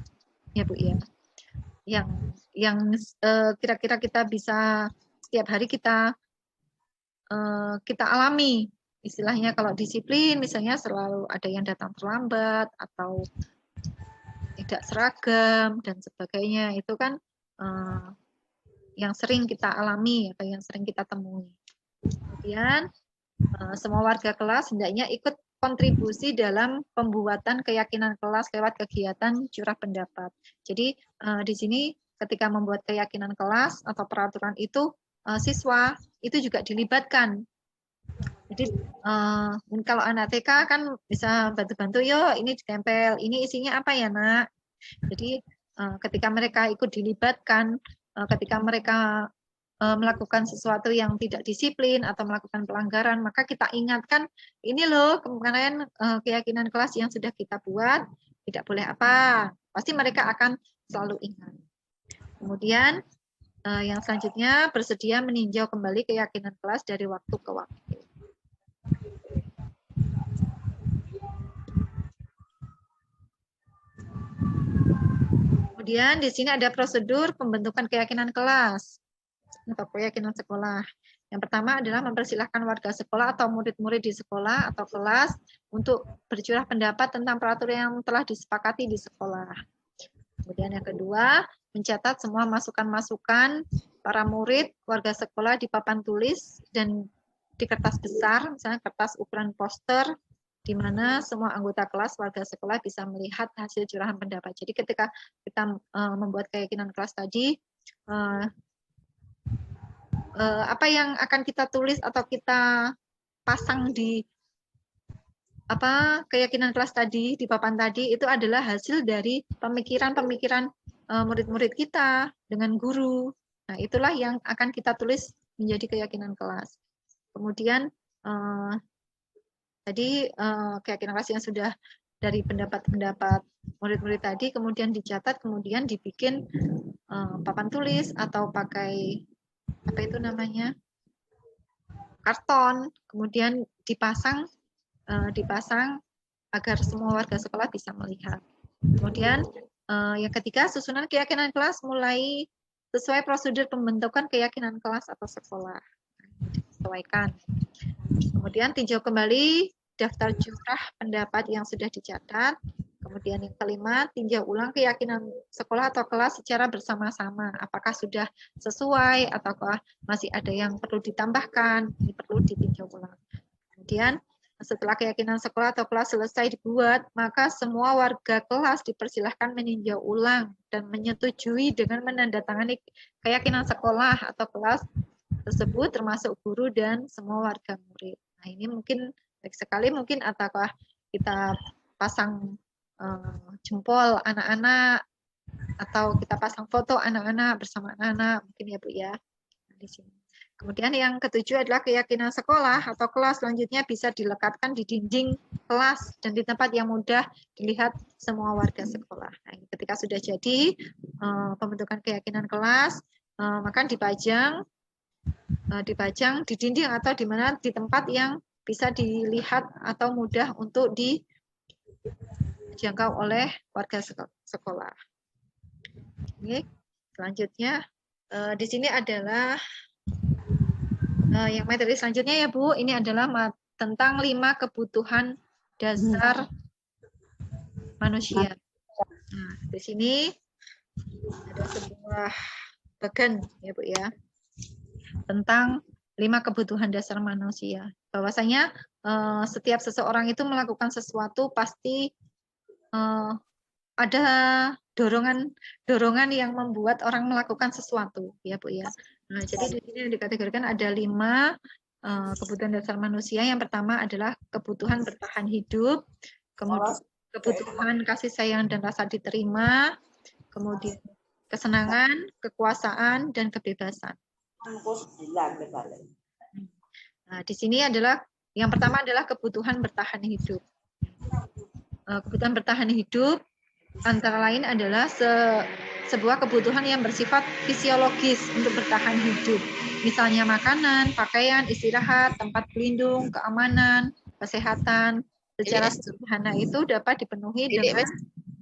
ya Bu ya. Yang kira-kira kita bisa setiap hari kita alami. Istilahnya kalau disiplin misalnya selalu ada yang datang terlambat atau tidak seragam dan sebagainya, itu kan yang sering kita alami atau yang sering kita temui. Kemudian semua warga kelas hendaknya ikut kontribusi dalam pembuatan keyakinan kelas lewat kegiatan curah pendapat. Jadi di sini ketika membuat keyakinan kelas atau peraturan itu siswa itu juga dilibatkan. Jadi kalau anak TK kan bisa bantu-bantu, yuk ini ditempel, ini isinya apa ya nak. Jadi ketika mereka ikut dilibatkan, ketika mereka melakukan sesuatu yang tidak disiplin atau melakukan pelanggaran, maka kita ingatkan, ini loh kemarin keyakinan kelas yang sudah kita buat, tidak boleh apa. Pasti mereka akan selalu ingat. Kemudian yang selanjutnya bersedia meninjau kembali keyakinan kelas dari waktu ke waktu. Kemudian di sini ada prosedur pembentukan keyakinan kelas atau keyakinan sekolah. Yang pertama adalah mempersilahkan warga sekolah atau murid-murid di sekolah atau kelas untuk bercurah pendapat tentang peraturan yang telah disepakati di sekolah. Kemudian yang kedua, mencatat semua masukan-masukan para murid, warga sekolah di papan tulis dan di kertas besar, misalnya kertas ukuran poster, di mana semua anggota kelas, warga sekolah bisa melihat hasil curahan pendapat. Jadi ketika kita membuat keyakinan kelas tadi, apa yang akan kita tulis atau kita pasang di keyakinan kelas tadi, di papan tadi, itu adalah hasil dari pemikiran-pemikiran murid-murid kita dengan guru. Nah, itulah yang akan kita tulis menjadi keyakinan kelas. Kemudian tadi keyakinan kelas yang sudah dari pendapat-pendapat murid-murid tadi kemudian dicatat, kemudian dibikin papan tulis atau pakai apa itu namanya karton, kemudian dipasang agar semua warga sekolah bisa melihat. Kemudian yang ketiga, susunan keyakinan kelas mulai sesuai prosedur pembentukan keyakinan kelas atau sekolah. Disesuaikan. Kemudian tinjau kembali daftar curah pendapat yang sudah dicatat. Kemudian yang kelima, tinjau ulang keyakinan sekolah atau kelas secara bersama-sama. Apakah sudah sesuai ataukah masih ada yang perlu ditambahkan, ini perlu ditinjau ulang. Kemudian setelah keyakinan sekolah atau kelas selesai dibuat, maka semua warga kelas dipersilahkan meninjau ulang dan menyetujui dengan menandatangani keyakinan sekolah atau kelas tersebut termasuk guru dan semua warga murid. Nah, ini mungkin baik sekali mungkin ataukah kita pasang jempol anak-anak atau kita pasang foto anak-anak bersama anak-anak mungkin ya Bu ya. di sini. Kemudian yang ketujuh adalah keyakinan sekolah atau kelas selanjutnya bisa dilekatkan di dinding kelas dan di tempat yang mudah dilihat semua warga sekolah. Nah, ketika sudah jadi pembentukan keyakinan kelas, maka dipajang di dinding atau di mana di tempat yang bisa dilihat atau mudah untuk dijangkau oleh warga sekolah. Oke, selanjutnya di sini adalah yang materi selanjutnya ya Bu, ini adalah tentang 5 kebutuhan dasar manusia. Nah, di sini ada sebuah bagan ya Bu ya, tentang 5 kebutuhan dasar manusia. Bahwasanya setiap seseorang itu melakukan sesuatu pasti ada dorongan yang membuat orang melakukan sesuatu ya Bu ya. Nah, jadi di sini dikategorikan ada 5 kebutuhan dasar manusia. Yang pertama adalah kebutuhan bertahan hidup, kemudian kebutuhan kasih sayang dan rasa diterima, kemudian kesenangan, kekuasaan, dan kebebasan. Nah, di sini adalah yang pertama adalah kebutuhan bertahan hidup. Kebutuhan bertahan hidup antara lain adalah sebuah kebutuhan yang bersifat fisiologis untuk bertahan hidup. Misalnya makanan, pakaian, istirahat, tempat berlindung, keamanan, kesehatan. Secara sederhana itu dapat dipenuhi dengan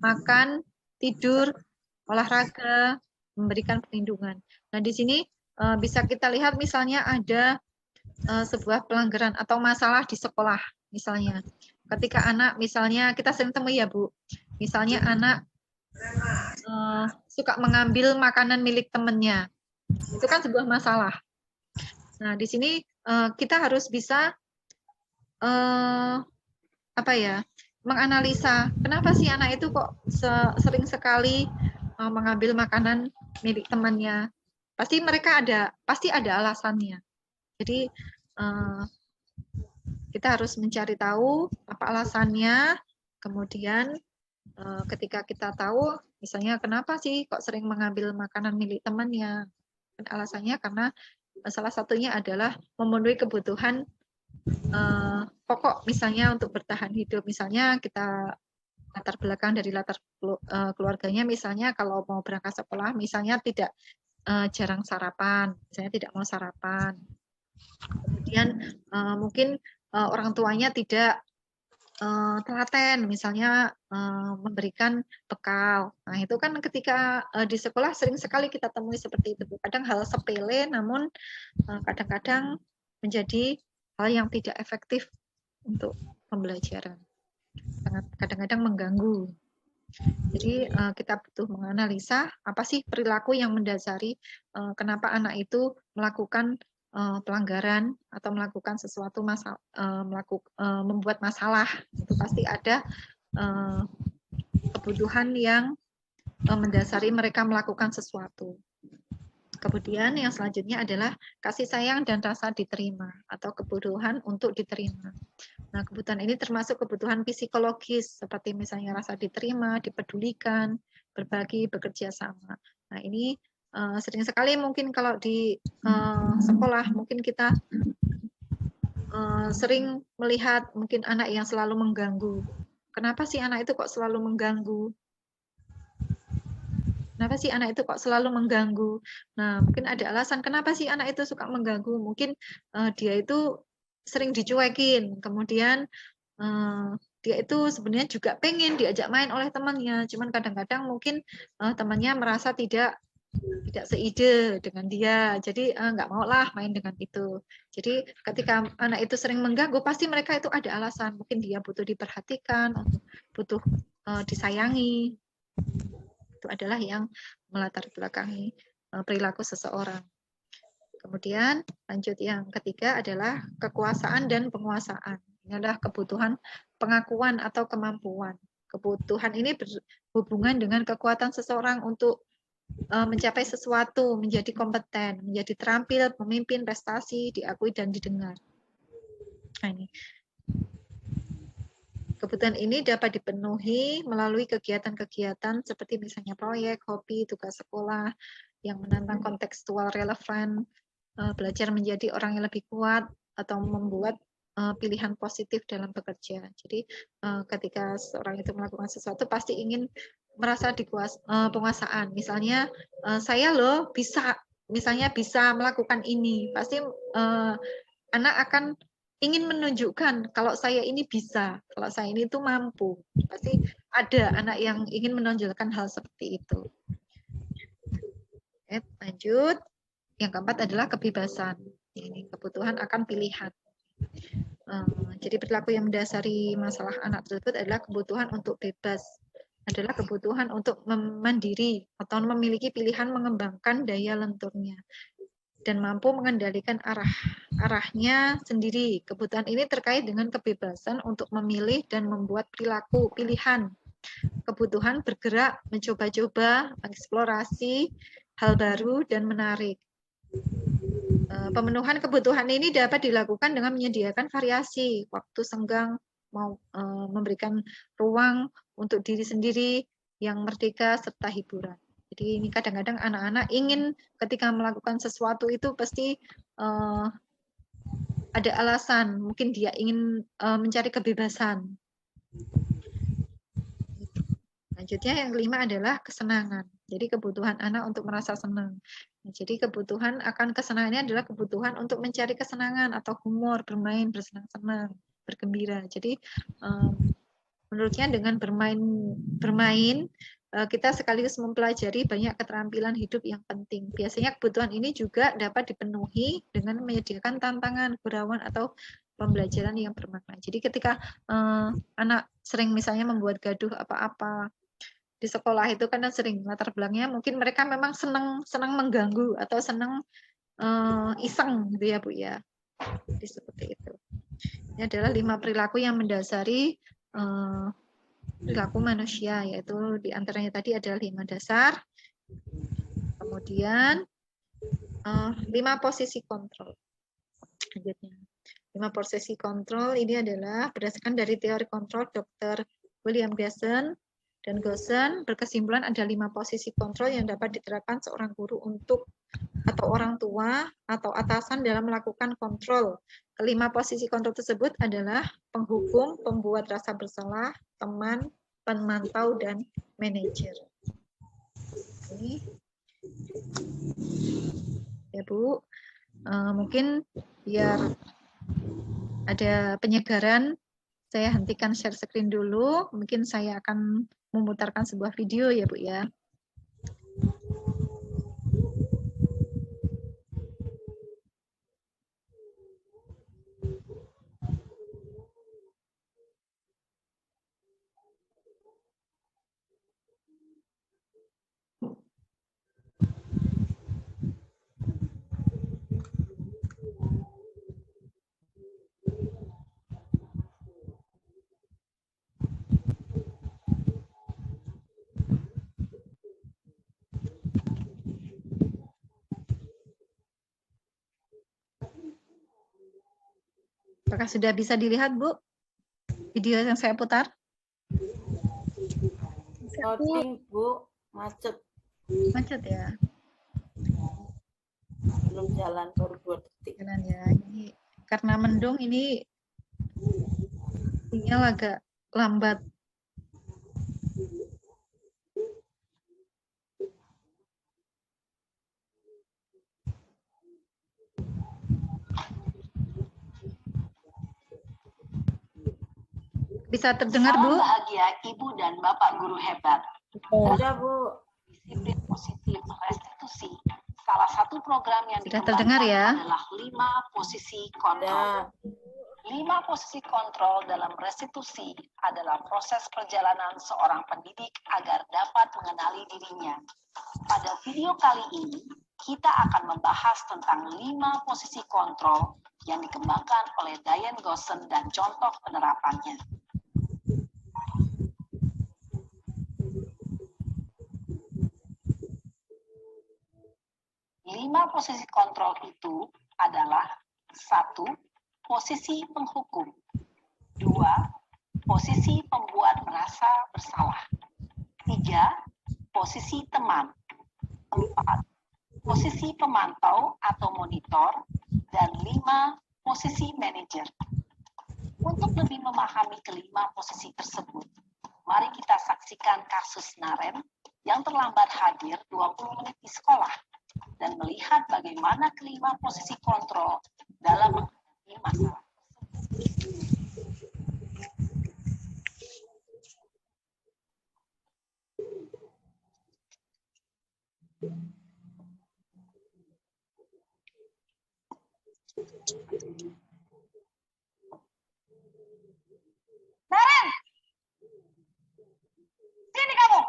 makan, tidur, olahraga, memberikan perlindungan. Nah, di sini bisa kita lihat misalnya ada sebuah pelanggaran atau masalah di sekolah. Misalnya, ketika anak, misalnya kita sering temui ya Bu, misalnya anak suka mengambil makanan milik temannya, itu kan sebuah masalah. Nah, di sini kita harus bisa menganalisa kenapa sih anak itu kok sering sekali mengambil makanan milik temannya. Pasti ada alasannya. Jadi kita harus mencari tahu apa alasannya. Kemudian ketika kita tahu, misalnya kenapa sih kok sering mengambil makanan milik temannya? Alasannya karena salah satunya adalah memenuhi kebutuhan pokok, misalnya untuk bertahan hidup. Misalnya kita latar belakang dari latar keluarganya, misalnya kalau mau berangkat sekolah, misalnya tidak jarang sarapan, misalnya tidak mau sarapan. Kemudian mungkin orang tuanya tidak telaten, misalnya memberikan bekal. Nah, itu kan ketika di sekolah sering sekali kita temui seperti itu. Kadang hal sepele, namun kadang-kadang menjadi hal yang tidak efektif untuk pembelajaran. Kadang-kadang mengganggu. Jadi kita butuh menganalisa apa sih perilaku yang mendasari kenapa anak itu melakukan pelanggaran atau melakukan sesuatu membuat masalah. Itu pasti ada kebutuhan yang mendasari mereka melakukan sesuatu. Kemudian yang selanjutnya adalah kasih sayang dan rasa diterima atau kebutuhan untuk diterima. Nah, kebutuhan ini termasuk kebutuhan psikologis seperti misalnya rasa diterima, dipedulikan, berbagi, bekerja sama. Nah, ini sering sekali mungkin kalau di sekolah mungkin kita sering melihat mungkin anak yang selalu mengganggu. Kenapa sih anak itu kok selalu mengganggu? Kenapa sih anak itu kok selalu mengganggu? Nah, mungkin ada alasan kenapa sih anak itu suka mengganggu. Mungkin dia itu sering dicuekin, kemudian dia itu sebenarnya juga pengen diajak main oleh temannya, cuman kadang-kadang mungkin temannya merasa tidak seide dengan dia, jadi nggak mau lah main dengan itu. Jadi ketika anak itu sering mengganggu, pasti mereka itu ada alasan, mungkin dia butuh diperhatikan, butuh disayangi. Itu adalah yang melatar belakangi perilaku seseorang. Kemudian lanjut yang ketiga adalah kekuasaan dan penguasaan. Ini adalah kebutuhan pengakuan atau kemampuan. Kebutuhan ini berhubungan dengan kekuatan seseorang untuk mencapai sesuatu, menjadi kompeten, menjadi terampil, memimpin, prestasi, diakui dan didengar. Nah, ini. Kebutuhan ini dapat dipenuhi melalui kegiatan-kegiatan seperti misalnya proyek, hobi, tugas sekolah yang menantang kontekstual relevan, belajar menjadi orang yang lebih kuat atau membuat pilihan positif dalam bekerja. Jadi ketika seorang itu melakukan sesuatu pasti ingin merasa penguasaan. Misalnya saya loh bisa, misalnya bisa melakukan ini, pasti anak akan ingin menunjukkan kalau saya ini bisa, kalau saya ini tuh mampu. Pasti ada anak yang ingin menonjolkan hal seperti itu. Oke, lanjut. Yang keempat adalah kebebasan. Ini kebutuhan akan pilihan. Jadi perilaku yang mendasari masalah anak tersebut adalah kebutuhan untuk bebas, adalah kebutuhan untuk mandiri atau memiliki pilihan mengembangkan daya lenturnya dan mampu mengendalikan arahnya sendiri. Kebutuhan ini terkait dengan kebebasan untuk memilih dan membuat perilaku pilihan. Kebutuhan bergerak, mencoba-coba, mengeksplorasi hal baru dan menarik. Pemenuhan kebutuhan ini dapat dilakukan dengan menyediakan variasi, waktu senggang, memberikan ruang untuk diri sendiri yang merdeka serta hiburan. Jadi ini kadang-kadang anak-anak ingin ketika melakukan sesuatu itu pasti ada alasan, mungkin dia ingin mencari kebebasan. Lanjutnya yang kelima adalah kesenangan. Jadi kebutuhan anak untuk merasa senang. Jadi kebutuhan akan kesenangannya adalah kebutuhan untuk mencari kesenangan atau humor, bermain, bersenang-senang, bergembira. Jadi menurutnya dengan bermain kita sekaligus mempelajari banyak keterampilan hidup yang penting. Biasanya kebutuhan ini juga dapat dipenuhi dengan menyediakan tantangan, gurauan atau pembelajaran yang bermakna. Jadi ketika anak sering misalnya membuat gaduh apa-apa di sekolah itu kan sering latar belakangnya mungkin mereka memang senang mengganggu atau senang iseng gitu ya Bu ya. Jadi seperti itu. Ini adalah 5 perilaku yang mendasari perilaku manusia, yaitu diantaranya tadi adalah 5 dasar. Kemudian 5 posisi kontrol. Lanjutnya. 5 posisi kontrol ini adalah berdasarkan dari teori kontrol Dr. William Glasson dan Gosson berkesimpulan ada 5 posisi kontrol yang dapat diterapkan seorang guru untuk atau orang tua atau atasan dalam melakukan kontrol. Kelima posisi kontrol tersebut adalah penghukum, pembuat rasa bersalah, teman, pemantau, dan manajer. Ini ya Bu, mungkin biar ada penyegaran, saya hentikan share screen dulu. Mungkin saya akan memutarkan sebuah video ya Bu ya. Apakah sudah bisa dilihat, Bu? Video yang saya putar? Loading, Bu. Macet. Macet ya? Belum jalan, baru 2 detik. Jalan ya. Ini karena mendung ini sinyal agak lambat. Bisa terdengar, Bu? Salam bahagia Ibu dan Bapak guru hebat. Sudah, Bu. Disiplin positif restitusi. Salah satu program yang Sudah terdengar ya? adalah 5 posisi kontrol. 5 posisi kontrol dalam restitusi adalah proses perjalanan seorang pendidik agar dapat mengenali dirinya. Pada video kali ini, kita akan membahas tentang 5 posisi kontrol yang dikembangkan oleh Diane Gosson dan contoh penerapannya. Lima posisi kontrol itu adalah 1. Posisi penghukum. 2. Posisi pembuat merasa bersalah. 3. Posisi teman. 4. posisi pemantau atau monitor, dan 5 posisi manajer. Untuk lebih memahami kelima posisi tersebut, mari kita saksikan kasus Naren yang terlambat hadir 20 menit di sekolah dan melihat bagaimana kelima posisi kontrol dalam menghadapi masalah tersebut. Naren! Sini kamu!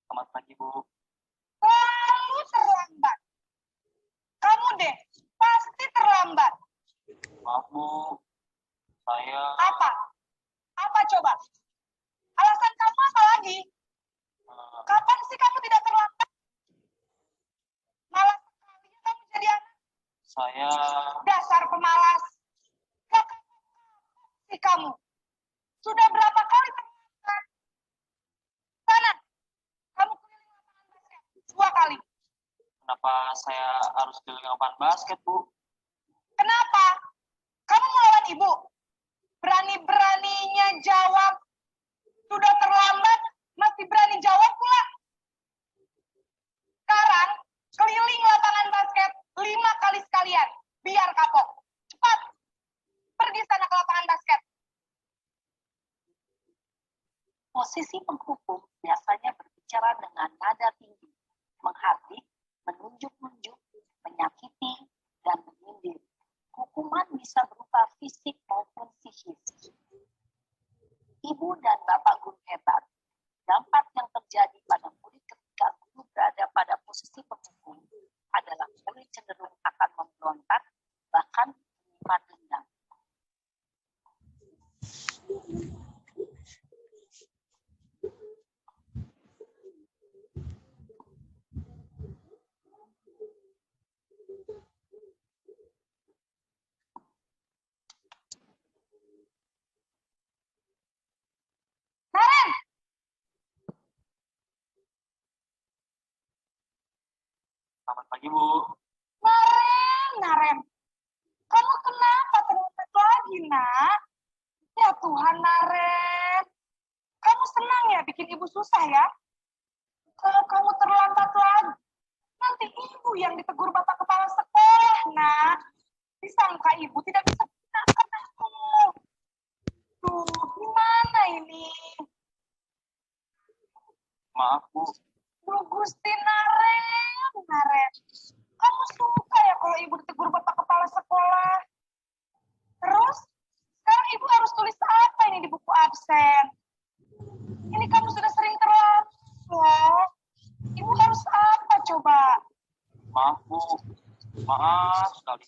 Selamat pagi, Bu. Selalu terlambat. Kamu deh, pasti terlambat. Maaf, Bu. Saya... Apa? Apa coba? Alasan kamu apa lagi? Kapan sih kamu tidak terlambat? Malas sekali kamu jadi anak. Saya... Dasar pemalas. Gak sih kamu. Sudah berapa kali terlambat? Sana, kamu keliling lapangan basket 2 kali. Kenapa saya harus keliling lapangan basket, Bu? Kenapa? Kamu melawan ibu? Berani-beraninya jawab. Sudah terlambat, masih berani jawab pula. Sekarang, keliling lapangan basket 5 kali sekalian. Biar kapok. Cepat. Pergi sana ke lapangan basket. Posisi penghukum biasanya berbicara dengan nada tinggi, menghardik, menunjuk-nunjuk, menyakiti, dan menyindir. Hukuman bisa berupa fisik maupun psikis. Ibu dan bapak guru hebat, dampak yang terjadi pada murid ketika guru berada pada posisi penghukum adalah murid cenderung akan memberontak, bahkan menyimpan dendam. Naren! Selamat pagi, Bu. Naren. Kamu kenapa terlambat lagi, nak? Ya Tuhan, Naren. Kamu senang ya bikin ibu susah ya? Kalau kamu terlambat lagi, nanti ibu yang ditegur bapak kepala sekolah, nak. Disangka ibu tidak bisa gunakan aku. Tuh, gimana ini? Maaf, Bu. Duh, Gusti Naren. Kamu suka ya kalau ibu ditegur bapak kepala sekolah? Terus, sekarang ibu harus tulis apa ini di buku absen? Ini kamu sudah sering terlambat loh. Ibu harus apa coba? Maaf, Bu. Maaf sekali.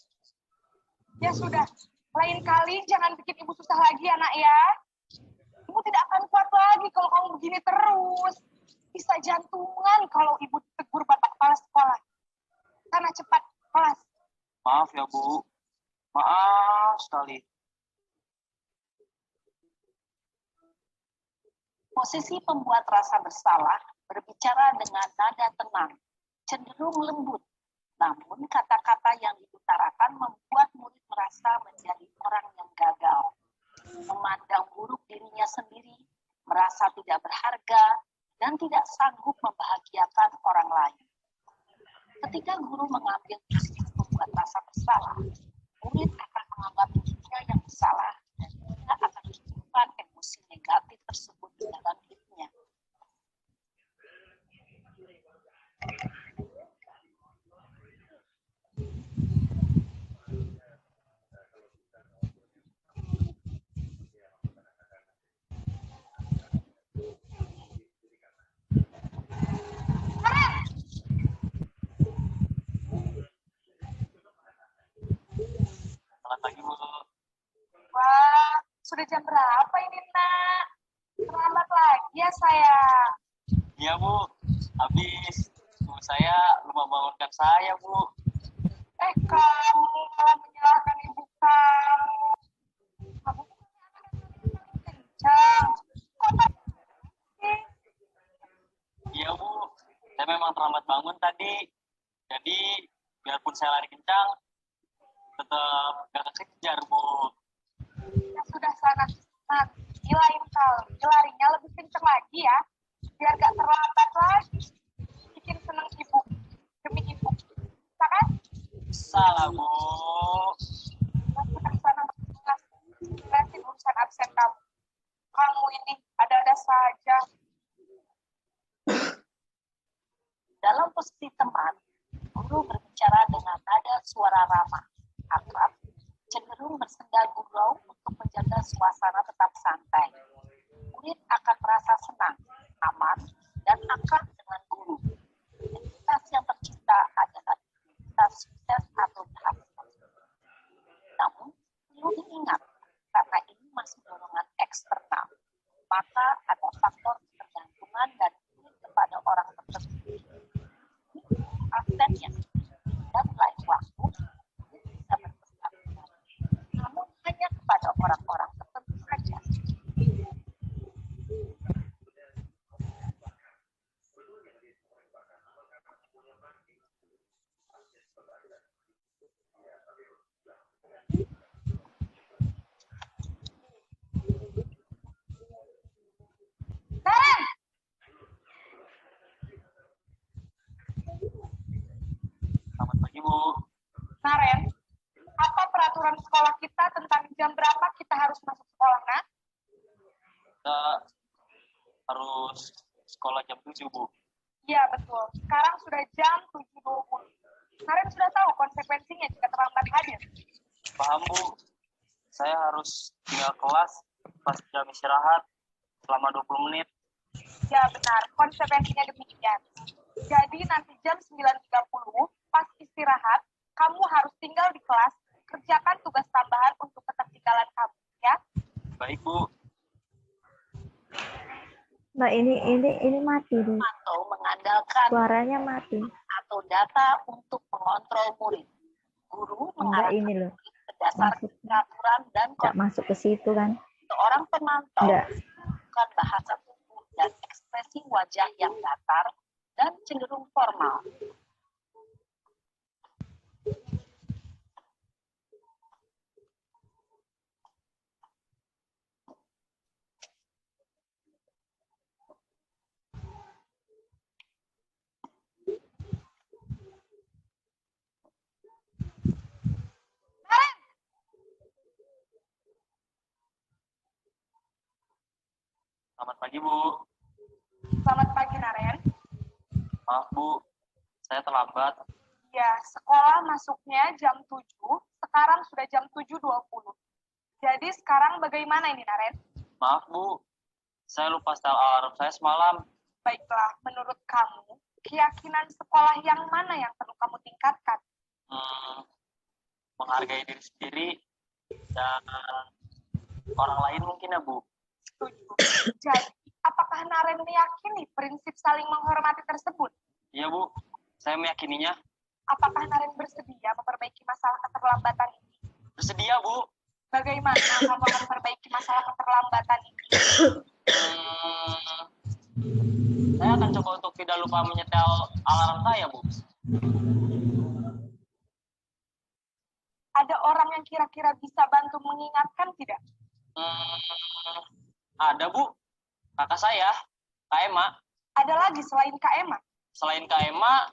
Ya sudah, lain kali jangan bikin ibu susah lagi ya, nak ya. Ibu tidak akan kuat lagi kalau kamu begini terus. Bisa jantungan kalau ibu ditegur bapak kepala sekolah. Sana cepat, kelas. Maaf ya, Bu. Maaf sekali. Posisi pembuat rasa bersalah berbicara dengan nada tenang, cenderung lembut. Namun kata-kata yang diutarakan membuat murid merasa menjadi orang yang gagal. Memandang buruk dirinya sendiri, merasa tidak berharga, dan tidak sanggup membahagiakan orang lain. Ketika guru mengambil posisi pembuat rasa bersalah, murid akan menganggap dirinya yang bersalah dan dia akan menyimpan emosi negatif tersebut di dalam dirinya. Selamat pagi, Bu. Wah, sudah jam berapa ini, nak? Terlambat lagi ya, sayang. Iya, Bu. Habis. Ibu saya lupa bangunkan saya, Bu. Kamu malah menyalahkan ibu kamu. Kamu punya anak yang paling kencang. Kok tak sih? Iya, Bu. Saya emang terlambat bangun tadi. Jadi biarpun saya lari kencang, tetap gak kekejar, Bu. Ya sudah sana. Nah, lain kali larinya lebih kenceng lagi ya. Biar gak terlambat lagi. Bikin seneng ibu. Demi ibu. Bisa kan? Salah, Bu. Ya sudah sana. Berarti urusan absen kamu. Kamu ini ada-ada saja. Dalam posisi teman, guru berbicara dengan nada suara ramah, akrab, cenderung bersenda gurau untuk menjaga suasana tetap santai. Murid akan merasa senang, aman, dan akrab dengan guru. Identitas yang tercipta adalah identitas sukses atau berhasil. Namun, perlu diingat, karena ini masih dorongan eksternal, maka ada faktor ketergantungan dan murid kepada orang tertentu. Absennya dan lain waktu bisa berpesan, namun hanya kepada orang-orang tertentu saja. Naren! Selamat pagi, Bu. Naren, apa peraturan sekolah kita tentang jam berapa kita harus masuk sekolah, Nak? Kita harus sekolah jam 7, Bu. Iya, betul. Sekarang sudah jam 7.20. Naren sudah tahu konsekuensinya jika terlambat hadir. Paham, Bu. Saya harus tinggal kelas pas jam istirahat selama 20 menit. Ya, benar. Konsekuensinya demikian. Jadi nanti jam 9.30, pas istirahat, kamu harus tinggal di kelas, kerjakan tugas tambahan untuk ketertinggalan kamu, ya? Baik, Bu. Mbak, ini mati nih. Atau mengandalkan Suaranya mati. atau data untuk mengontrol murid. Guru Enggak, mengarahkan ini loh. murid berdasarkan Masuk. peraturan dan Enggak masuk ke situ kan? seorang pemantau Enggak. bukan bahasa tubuh dan ekspresi wajah yang datar dan cenderung formal. Selamat pagi, Bu. Selamat pagi, Naren. Maaf, Bu. Saya terlambat. Ya, sekolah masuknya jam 7, sekarang sudah jam 7.20. Jadi sekarang bagaimana ini, Naren? Maaf, Bu. Saya lupa setel alarm saya semalam. Baiklah, menurut kamu, keyakinan sekolah yang mana yang perlu kamu tingkatkan? Menghargai diri sendiri dan orang lain mungkin ya, Bu. Setuju. Jadi, apakah Naren meyakini prinsip saling menghormati tersebut? Iya, Bu. Saya meyakininya. Apakah Naren bersedia memperbaiki masalah keterlambatan ini? Bersedia, Bu. Bagaimana kamu akan memperbaiki masalah keterlambatan ini? Saya akan coba untuk tidak lupa menyetel alarm saya, Bu. Ada orang yang kira-kira bisa bantu mengingatkan tidak? Ada, Bu. Kakak saya, Kak Emma. Ada lagi selain Kak Emma? Selain Kak Emma,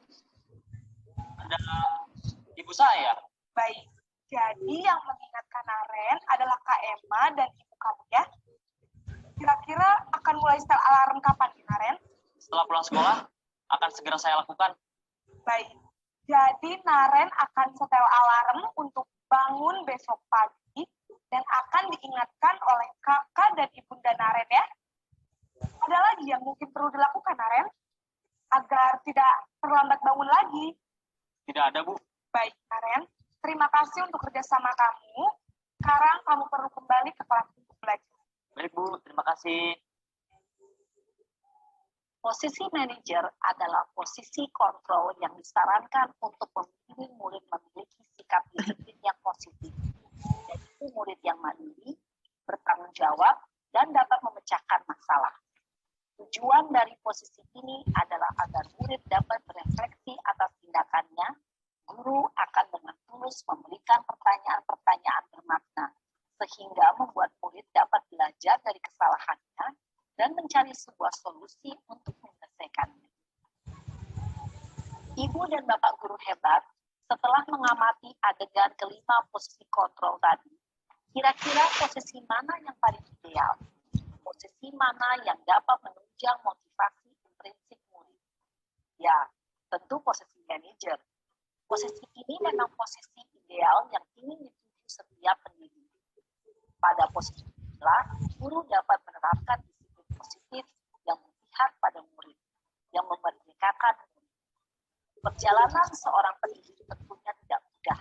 ada ibu saya. Baik, jadi yang mengingatkan Naren adalah Kak Emma dan ibu kamu ya. Kira-kira akan mulai setel alarm kapan, Naren? Setelah pulang sekolah, akan segera saya lakukan. Baik, jadi Naren akan setel alarm untuk bangun besok pagi dan akan diingatkan oleh kakak dan ibunda Naren ya. Ada lagi yang mungkin perlu dilakukan, Naren? Agar tidak terlambat bangun lagi. Tidak ada, Bu. Baik, Naren. Terima kasih untuk kerjasama kamu. Sekarang kamu perlu kembali ke kelas untuk belajar. Baik, Bu. Terima kasih. Posisi manajer adalah posisi kontrol yang disarankan untuk membimbing murid memiliki sikap disiplin yang positif, yaitu murid yang mandiri, bertanggung jawab, dan dapat memecahkan masalah. Tujuan dari posisi ini adalah agar murid dapat berefleksi atas tindakannya. Guru akan dengan tulus memberikan pertanyaan-pertanyaan bermakna, sehingga membuat murid dapat belajar dari kesalahannya dan mencari sebuah solusi untuk menyelesaikannya. Ibu dan Bapak guru hebat, setelah mengamati adegan kelima posisi kontrol tadi, kira-kira posisi mana yang paling ideal? Posisi mana yang dapat menunjang motivasi intrinsik murid? Ya, tentu posisi manajer. Posisi ini memang posisi ideal yang ingin dituju setiap pendidik. Pada posisi inilah, guru dapat menerapkan disiplin positif yang berpihak pada murid, yang memerdekakan murid. Perjalanan seorang pendidik tentunya tidak mudah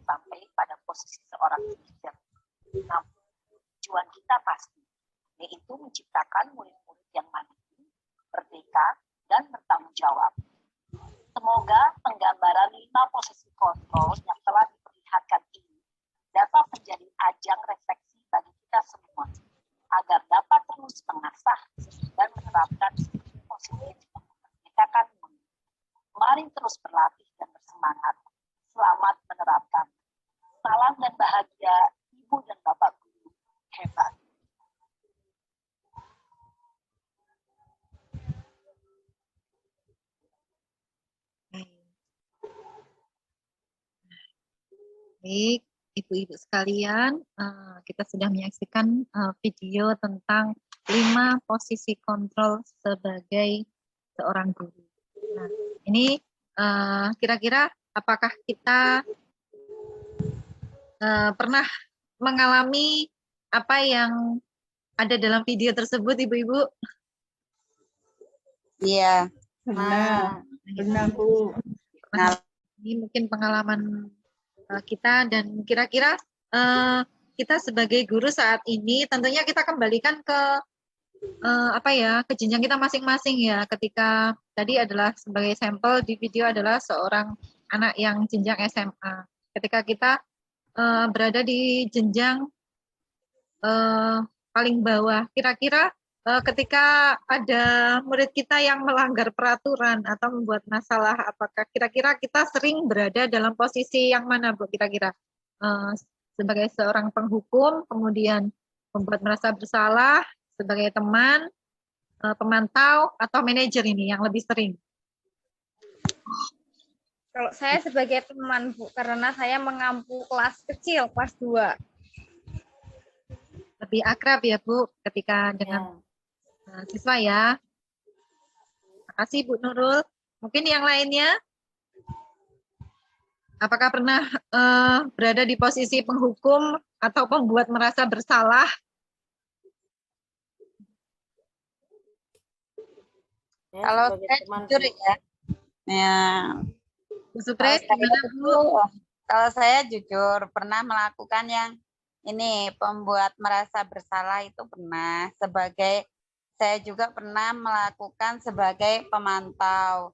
sampai pada posisi seorang manajer. Namun, tujuan kita pasti, yaitu menciptakan murid-murid yang mandiri, merdeka, dan bertanggung jawab. Semoga penggambaran 5 posisi kontrol yang telah diperlihatkan ini dapat menjadi ajang refleksi bagi kita semua, agar dapat terus mengasah dan menerapkan disiplin positif yang memerdekakan murid. Mari terus berlatih dan bersemangat. Selamat menerapkan. Salam dan bahagia Ibu dan Bapak guru hebat. Baik, ibu-ibu sekalian, kita sudah menyaksikan video tentang 5 posisi kontrol sebagai seorang guru. Nah, ini kira-kira apakah kita pernah mengalami apa yang ada dalam video tersebut, ibu-ibu? Iya. Nah, Benar, Bu. Nah, ini mungkin pengalaman kita, dan kira-kira kita sebagai guru saat ini tentunya kita kembalikan ke ke jenjang kita masing-masing ya. Ketika tadi adalah sebagai sampel di video adalah seorang anak yang jenjang SMA. Ketika kita berada di jenjang paling bawah, kira-kira ketika ada murid kita yang melanggar peraturan atau membuat masalah, apakah kira-kira kita sering berada dalam posisi yang mana, Bu? Kira-kira sebagai seorang penghukum, kemudian membuat merasa bersalah, sebagai teman, pemantau, atau manajer ini yang lebih sering? Kalau saya sebagai teman, Bu, karena saya mengampu kelas kecil, kelas 2. Lebih akrab ya, Bu, ketika dengan siswa ya. Terima kasih, Bu Nurul. Mungkin yang lainnya? Apakah pernah berada di posisi penghukum atau pembuat merasa bersalah? Kalau saya jujur ya, Bu Supre, kalau saya jujur pernah melakukan yang ini, pembuat merasa bersalah itu pernah. Saya juga pernah melakukan sebagai pemantau.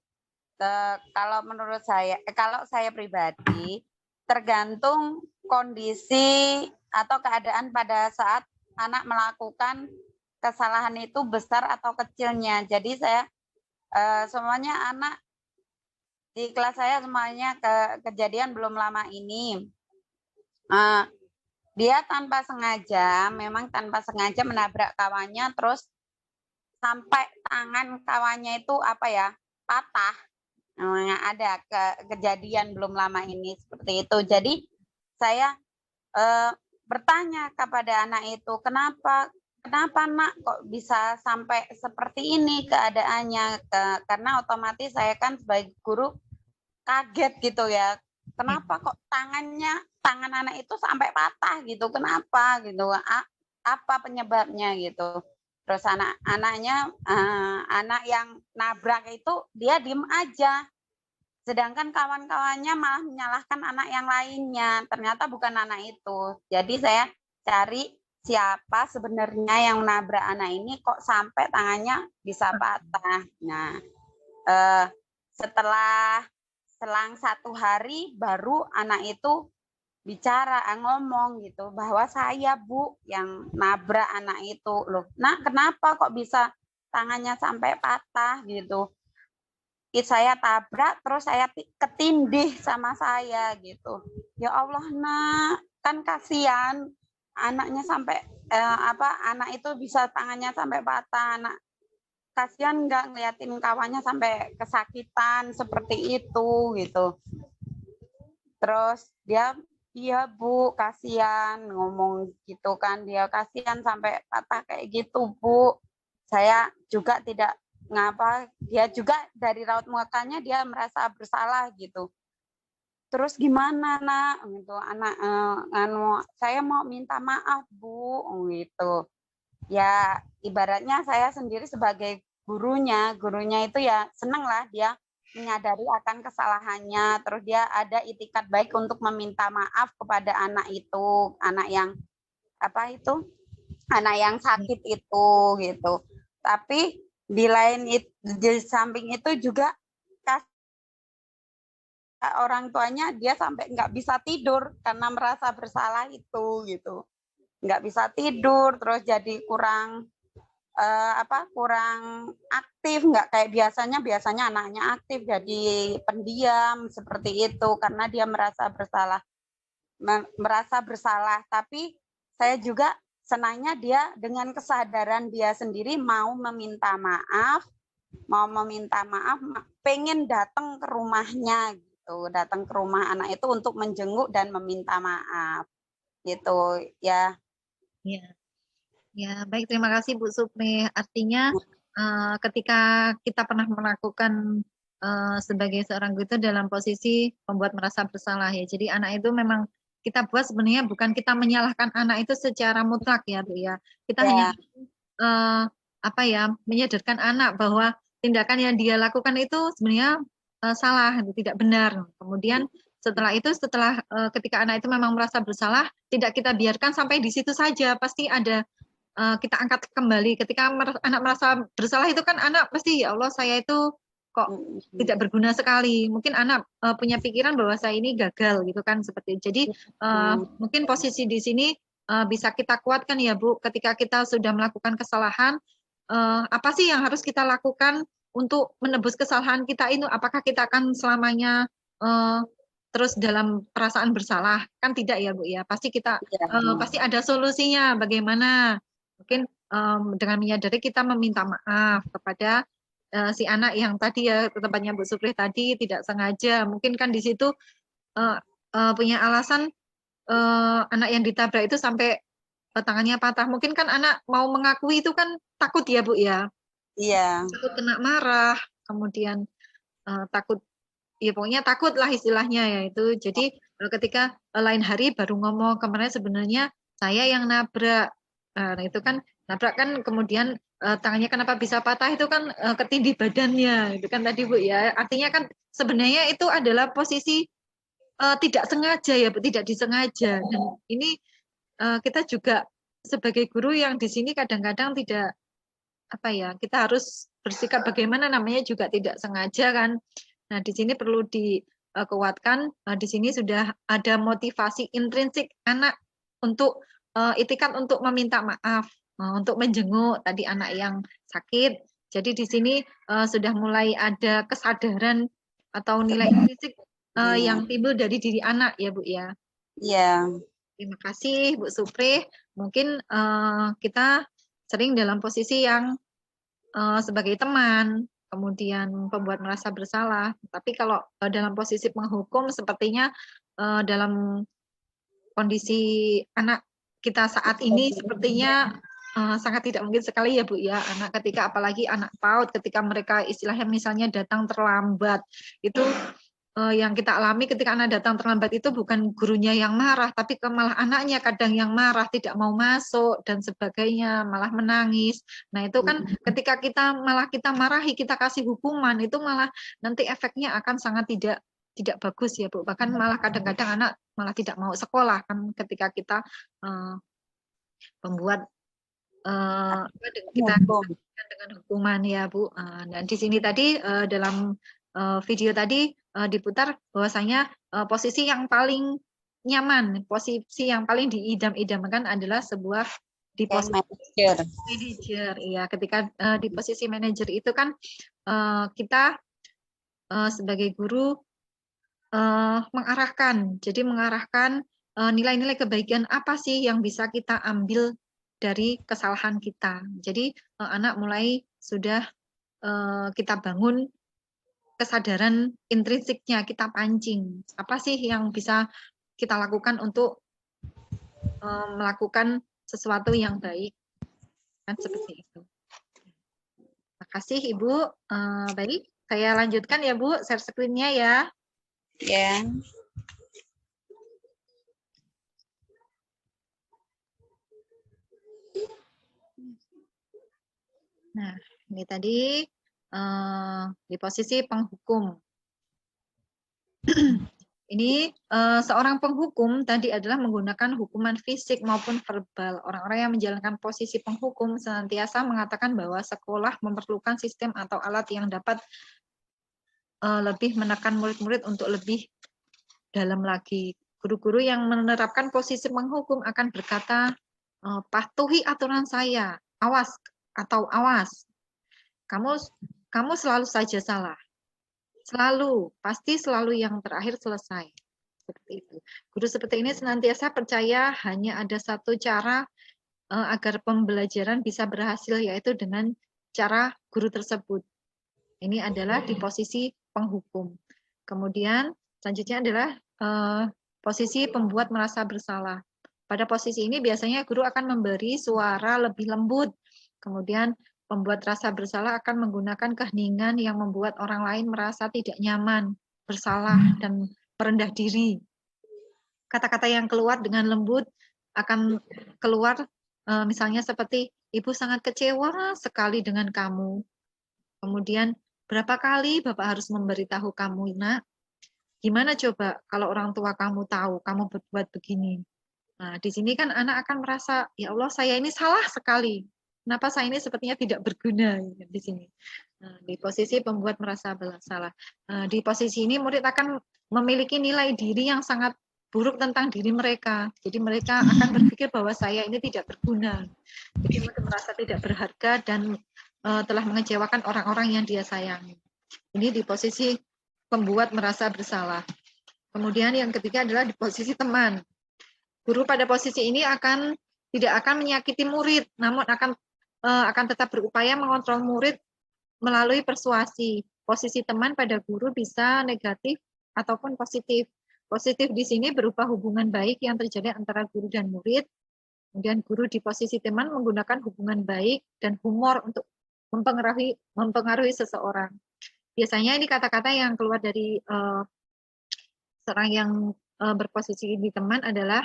Kalau menurut saya, kalau saya pribadi, tergantung kondisi atau keadaan pada saat anak melakukan kesalahan itu besar atau kecilnya. Jadi saya semuanya anak di kelas saya semuanya kejadian belum lama ini. Dia tanpa sengaja, memang tanpa sengaja menabrak kawannya, terus sampai tangan kawannya itu patah. Ada kejadian belum lama ini seperti itu. Jadi saya bertanya kepada anak itu, kenapa nak kok bisa sampai seperti ini keadaannya? Karena otomatis saya kan sebagai guru kaget gitu ya. Kenapa kok tangan anak itu sampai patah gitu? Kenapa gitu? Apa penyebabnya gitu? Terus anak yang nabrak itu dia diem aja. Sedangkan kawan-kawannya malah menyalahkan anak yang lainnya. Ternyata bukan anak itu. Jadi saya cari siapa sebenarnya yang menabrak anak ini kok sampai tangannya bisa patah. Nah, setelah selang 1 hari baru anak itu bicara, ngomong gitu bahwa saya, Bu, yang nabrak anak itu. Loh, nah kenapa kok bisa tangannya sampai patah gitu. Saya tabrak terus saya ketindih sama saya gitu. Ya Allah nak, kan kasihan anaknya sampai anak itu bisa tangannya sampai patah. Anak kasihan nggak ngeliatin kawannya sampai kesakitan seperti itu gitu. Terus dia, iya Bu, kasihan ngomong gitu kan, dia kasihan sampai patah kayak gitu Bu. Saya juga tidak ngapa, dia juga dari raut mukanya dia merasa bersalah gitu. Terus gimana nak gitu, anak saya mau minta maaf Bu gitu. Ya ibaratnya saya sendiri sebagai gurunya itu ya senang lah dia menyadari akan kesalahannya, terus dia ada itikat baik untuk meminta maaf kepada anak itu, anak yang anak yang sakit itu gitu. Tapi di samping itu juga orang tuanya dia sampai nggak bisa tidur karena merasa bersalah itu gitu, nggak bisa tidur, terus jadi kurang kurang aktif, nggak kayak biasanya anaknya aktif, jadi pendiam seperti itu karena dia merasa bersalah. Tapi saya juga senangnya dia dengan kesadaran dia sendiri mau meminta maaf, pengen datang ke rumahnya gitu, datang ke rumah anak itu untuk menjenguk dan meminta maaf gitu ya. Ya, baik, terima kasih Bu Supri. Artinya ketika kita pernah melakukan sebagai seorang guru itu dalam posisi membuat merasa bersalah ya. Jadi anak itu memang kita buat sebenarnya bukan kita menyalahkan anak itu secara mutlak ya Bu ya. Kita hanya menyadarkan anak bahwa tindakan yang dia lakukan itu sebenarnya salah, tidak benar. Kemudian setelah ketika anak itu memang merasa bersalah, tidak kita biarkan sampai di situ saja. Pasti ada kita angkat kembali. Ketika anak merasa bersalah itu kan anak pasti, ya Allah saya itu kok tidak berguna sekali. Mungkin anak punya pikiran bahwa saya ini gagal gitu kan, seperti itu. Jadi mungkin posisi di sini bisa kita kuatkan ya Bu, ketika kita sudah melakukan kesalahan, apa sih yang harus kita lakukan untuk menebus kesalahan kita itu? Apakah kita akan selamanya terus dalam perasaan bersalah? Kan tidak ya Bu ya. Pasti kita pasti ada solusinya. Bagaimana? Mungkin dengan menyadari kita meminta maaf kepada si anak yang tadi ya, tempatnya Bu Supri tadi tidak sengaja. Mungkin kan di situ punya alasan anak yang ditabrak itu sampai tangannya patah. Mungkin kan anak mau mengakui itu kan takut ya Bu ya. Iya. Takut kena marah, kemudian takut, ya pokoknya takut lah istilahnya ya itu. Jadi ketika lain hari baru ngomong, kemarin sebenarnya saya yang nabrak. Nah itu kan nabrak kan, kemudian tangannya kenapa bisa patah itu kan ketindih badannya itu kan tadi Bu ya. Artinya kan sebenarnya itu adalah posisi tidak sengaja ya Bu, tidak disengaja. Dan ini kita juga sebagai guru yang di sini kadang-kadang tidak kita harus bersikap bagaimana, namanya juga tidak sengaja kan. Nah di sini perlu dikuatkan, di sini sudah ada motivasi intrinsik anak untuk itikat untuk meminta maaf, untuk menjenguk tadi anak yang sakit. Jadi di sini sudah mulai ada kesadaran atau nilai intrinsik yang timbul dari diri anak ya Bu ya. Iya. Terima kasih Bu Supri. Mungkin kita sering dalam posisi yang sebagai teman, kemudian pembuat merasa bersalah. Tapi kalau dalam posisi penghukum, sepertinya dalam kondisi anak kita saat ini sepertinya sangat tidak mungkin sekali ya Bu ya. Anak ketika apalagi anak PAUD, ketika mereka istilahnya misalnya datang terlambat, itu yang kita alami ketika anak datang terlambat itu bukan gurunya yang marah, tapi malah anaknya kadang yang marah, tidak mau masuk dan sebagainya, malah menangis. Nah itu kan ketika kita marahi, kita kasih hukuman, itu malah nanti efeknya akan sangat tidak bagus ya Bu. Bahkan malah kadang-kadang anak malah tidak mau sekolah kan ketika kita membuat kita dengan hukuman ya Bu. Dan di sini tadi dalam video tadi diputar bahwasanya posisi yang paling nyaman, posisi yang paling diidam-idamkan adalah sebuah di posisi manajer. manajer. Iya, ketika di posisi manajer itu kan kita sebagai guru mengarahkan. Jadi mengarahkan nilai-nilai kebaikan apa sih yang bisa kita ambil dari kesalahan kita. Jadi anak mulai sudah kita bangun kesadaran intrinsiknya, kita pancing. Apa sih yang bisa kita lakukan untuk melakukan sesuatu yang baik. Kan seperti itu. Terima kasih Ibu. Baik, saya lanjutkan ya Bu, share screen-nya ya. Ya. Nah, ini tadi di posisi penghukum. Ini seorang penghukum tadi adalah menggunakan hukuman fisik maupun verbal. Orang-orang yang menjalankan posisi penghukum senantiasa mengatakan bahwa sekolah memerlukan sistem atau alat yang dapat lebih menekan murid-murid untuk lebih dalam lagi. Guru-guru yang menerapkan posisi penghukum akan berkata, patuhi aturan saya, awas atau awas. Kamu selalu saja salah. Selalu, pasti selalu yang terakhir selesai. Seperti itu. Guru seperti ini senantiasa percaya hanya ada satu cara agar pembelajaran bisa berhasil, yaitu dengan cara guru tersebut. Ini adalah di posisi penghukum. Kemudian selanjutnya adalah posisi pembuat merasa bersalah. Pada posisi ini biasanya guru akan memberi suara lebih lembut. Kemudian pembuat rasa bersalah akan menggunakan keheningan yang membuat orang lain merasa tidak nyaman, bersalah, dan merendah diri. Kata-kata yang keluar dengan lembut akan keluar misalnya seperti, Ibu sangat kecewa sekali dengan kamu. Kemudian, berapa kali Bapak harus memberitahu kamu, Nak? Gimana coba kalau orang tua kamu tahu kamu berbuat begini? Nah, di sini kan anak akan merasa, ya Allah, saya ini salah sekali. Kenapa saya ini sepertinya tidak berguna di sini. Nah, di posisi pembuat merasa bersalah. Di posisi ini murid akan memiliki nilai diri yang sangat buruk tentang diri mereka. Jadi mereka akan berpikir bahwa saya ini tidak berguna. Jadi mereka merasa tidak berharga dan telah mengecewakan orang-orang yang dia sayangi. Ini di posisi pembuat merasa bersalah. Kemudian yang ketiga adalah di posisi teman. Guru pada posisi ini tidak akan menyakiti murid, namun akan tetap berupaya mengontrol murid melalui persuasi. Posisi teman pada guru bisa negatif ataupun positif. Positif di sini berupa hubungan baik yang terjadi antara guru dan murid. Kemudian guru di posisi teman menggunakan hubungan baik dan humor untuk mempengaruhi seseorang. Biasanya ini kata-kata yang keluar dari seorang yang berposisi di teman adalah,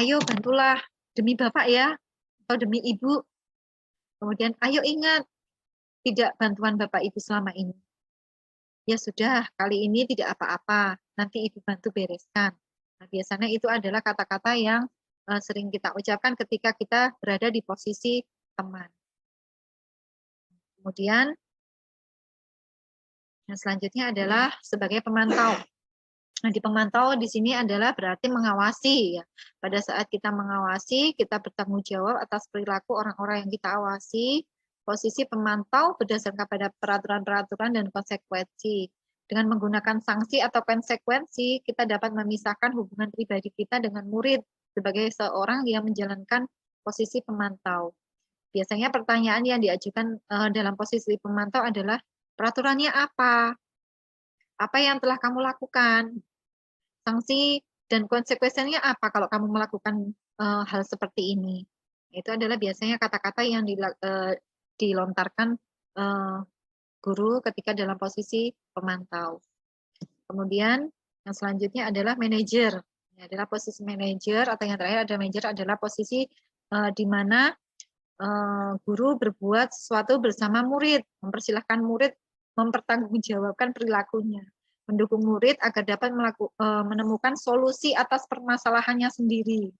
ayo bantulah demi Bapak ya, atau demi Ibu. Kemudian, ayo ingat, tidak bantuan Bapak Ibu selama ini. Ya sudah, kali ini tidak apa-apa, nanti Ibu bantu bereskan. Nah, biasanya itu adalah kata-kata yang sering kita ucapkan ketika kita berada di posisi teman. Kemudian, yang selanjutnya adalah sebagai pemantau. Nah, di pemantau di sini adalah berarti mengawasi. Ya. Pada saat kita mengawasi, kita bertanggung jawab atas perilaku orang-orang yang kita awasi. Posisi pemantau berdasarkan pada peraturan-peraturan dan konsekuensi. Dengan menggunakan sanksi atau konsekuensi, kita dapat memisahkan hubungan pribadi kita dengan murid sebagai seorang yang menjalankan posisi pemantau. Biasanya pertanyaan yang diajukan dalam posisi pemantau adalah, peraturannya apa? Apa yang telah kamu lakukan? Sanksi dan konsekuensinya apa kalau kamu melakukan hal seperti ini? Itu adalah biasanya kata-kata yang dilontarkan guru ketika dalam posisi pemantau. Kemudian yang selanjutnya adalah manajer. Ini adalah posisi manajer, atau yang terakhir ada manajer adalah posisi di mana guru berbuat sesuatu bersama murid, mempersilahkan murid mempertanggungjawabkan perilakunya, mendukung murid agar dapat menemukan solusi atas permasalahannya sendiri.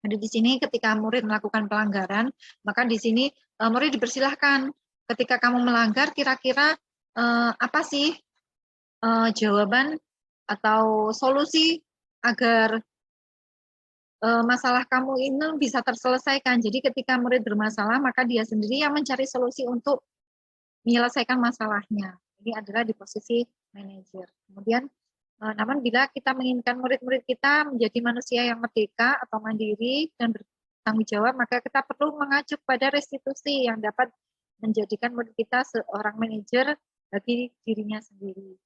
Jadi di sini ketika murid melakukan pelanggaran, maka di sini murid dipersilahkan, ketika kamu melanggar kira-kira apa sih jawaban atau solusi agar masalah kamu ini bisa terselesaikan. Jadi ketika murid bermasalah, maka dia sendiri yang mencari solusi untuk menyelesaikan masalahnya. Ini adalah di posisi manajer. Kemudian, namun bila kita menginginkan murid-murid kita menjadi manusia yang merdeka atau mandiri dan bertanggung jawab, maka kita perlu mengacu pada restitusi yang dapat menjadikan murid kita seorang manajer bagi dirinya sendiri.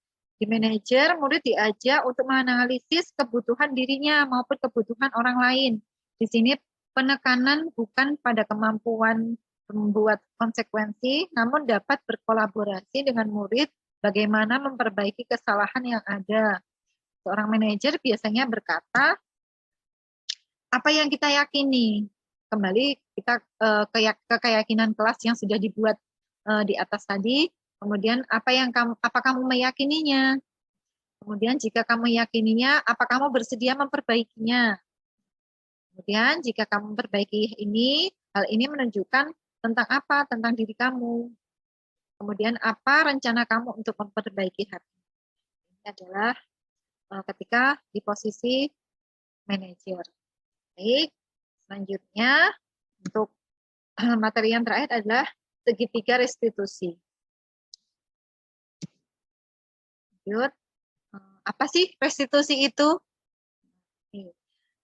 Di manajer, murid diajak untuk menganalisis kebutuhan dirinya maupun kebutuhan orang lain. Di sini penekanan bukan pada kemampuan membuat konsekuensi, namun dapat berkolaborasi dengan murid bagaimana memperbaiki kesalahan yang ada. Seorang manajer biasanya berkata, apa yang kita yakini? Kembali kita ke keyakinan kelas yang sudah dibuat di atas tadi. Kemudian apa kamu meyakininya? Kemudian jika kamu meyakininya, apa kamu bersedia memperbaikinya? Kemudian jika kamu memperbaiki ini, hal ini menunjukkan tentang apa? Tentang diri kamu. Kemudian apa rencana kamu untuk memperbaiki hal ini? Ini adalah ketika di posisi manajer. Baik, selanjutnya untuk materi yang terakhir adalah segitiga restitusi. Lanjut. Apa sih restitusi itu?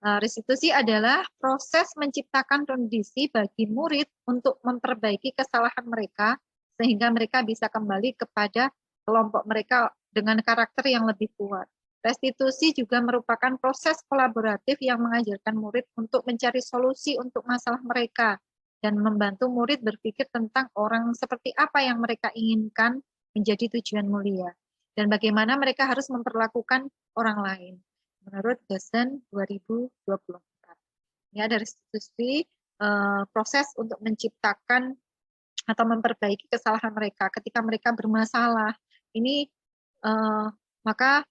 Restitusi adalah proses menciptakan kondisi bagi murid untuk memperbaiki kesalahan mereka sehingga mereka bisa kembali kepada kelompok mereka dengan karakter yang lebih kuat. Restitusi juga merupakan proses kolaboratif yang mengajarkan murid untuk mencari solusi untuk masalah mereka dan membantu murid berpikir tentang orang seperti apa yang mereka inginkan menjadi tujuan mulia dan bagaimana mereka harus memperlakukan orang lain menurut Dosen 2024. Ini ada restitusi proses untuk menciptakan atau memperbaiki kesalahan mereka ketika mereka bermasalah. Ini maka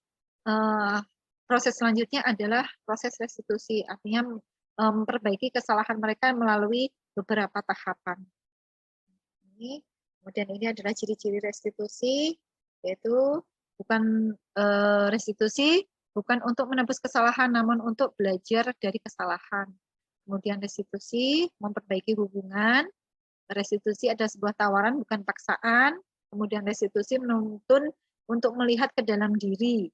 proses selanjutnya adalah proses restitusi, artinya memperbaiki kesalahan mereka melalui beberapa tahapan. Kemudian ini adalah ciri-ciri restitusi, yaitu bukan restitusi bukan untuk menebus kesalahan, namun untuk belajar dari kesalahan. Kemudian restitusi memperbaiki hubungan. Restitusi adalah sebuah tawaran, bukan paksaan. Kemudian restitusi menuntun untuk melihat ke dalam diri.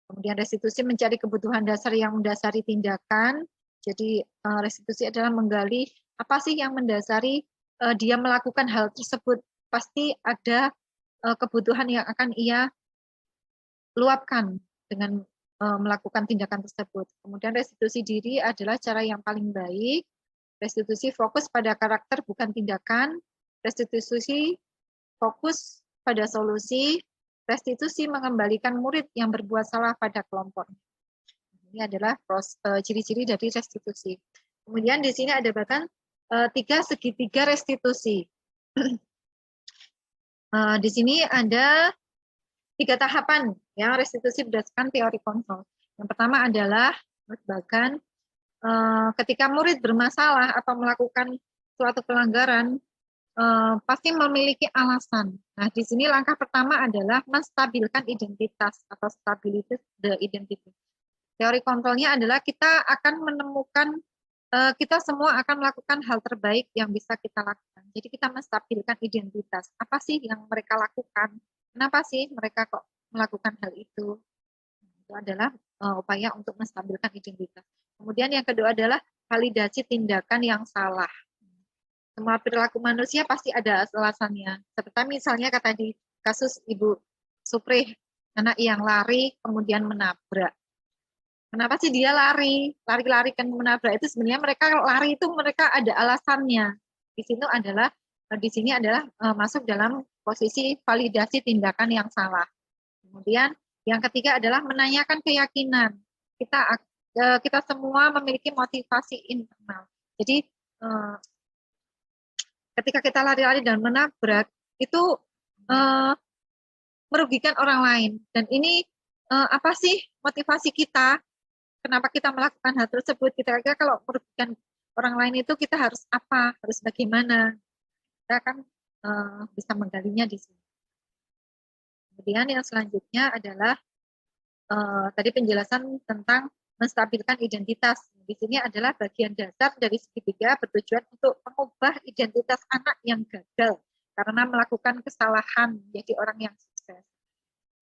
Kemudian restitusi mencari kebutuhan dasar yang mendasari tindakan. Jadi restitusi adalah menggali apa sih yang mendasari dia melakukan hal tersebut. Pasti ada kebutuhan yang akan ia luapkan dengan melakukan tindakan tersebut. Kemudian restitusi diri adalah cara yang paling baik. Restitusi fokus pada karakter bukan tindakan. Restitusi fokus pada solusi. Restitusi mengembalikan murid yang berbuat salah pada kelompok. Ini adalah ciri-ciri dari restitusi. Kemudian di sini ada bahkan 3 segitiga restitusi. Di sini ada 3 tahapan ya restitusi berdasarkan teori kontrol. Yang pertama adalah bahkan ketika murid bermasalah atau melakukan suatu pelanggaran pasti memiliki alasan. Nah, di sini langkah pertama adalah menstabilkan identitas atau stability the identity. Teori kontrolnya adalah kita akan menemukan kita semua akan melakukan hal terbaik yang bisa kita lakukan. Jadi kita menstabilkan identitas. Apa sih yang mereka lakukan? Kenapa sih mereka kok melakukan hal itu? Itu adalah upaya untuk menstabilkan identitas. Kemudian yang kedua adalah validasi tindakan yang salah. Semua perilaku manusia pasti ada alasannya. Seperti misalnya kata di kasus Ibu Suprih, anak yang lari kemudian menabrak. Kenapa sih dia lari kan menabrak itu sebenarnya mereka lari itu mereka ada alasannya. Di sini adalah masuk dalam posisi validasi tindakan yang salah. Kemudian yang ketiga adalah menanyakan keyakinan. Kita semua memiliki motivasi internal. Jadi ketika kita lari-lari dan menabrak itu merugikan orang lain. Dan ini apa sih motivasi kita? Kenapa kita melakukan hal tersebut? Kita kira kalau merugikan orang lain itu kita harus apa? Harus bagaimana? Kita akan bisa menggalinya di sini. Kemudian yang selanjutnya adalah tadi penjelasan tentang menstabilkan identitas. Di sini adalah bagian dasar dari segitiga bertujuan untuk mengubah identitas anak yang gagal karena melakukan kesalahan menjadi orang yang sukses.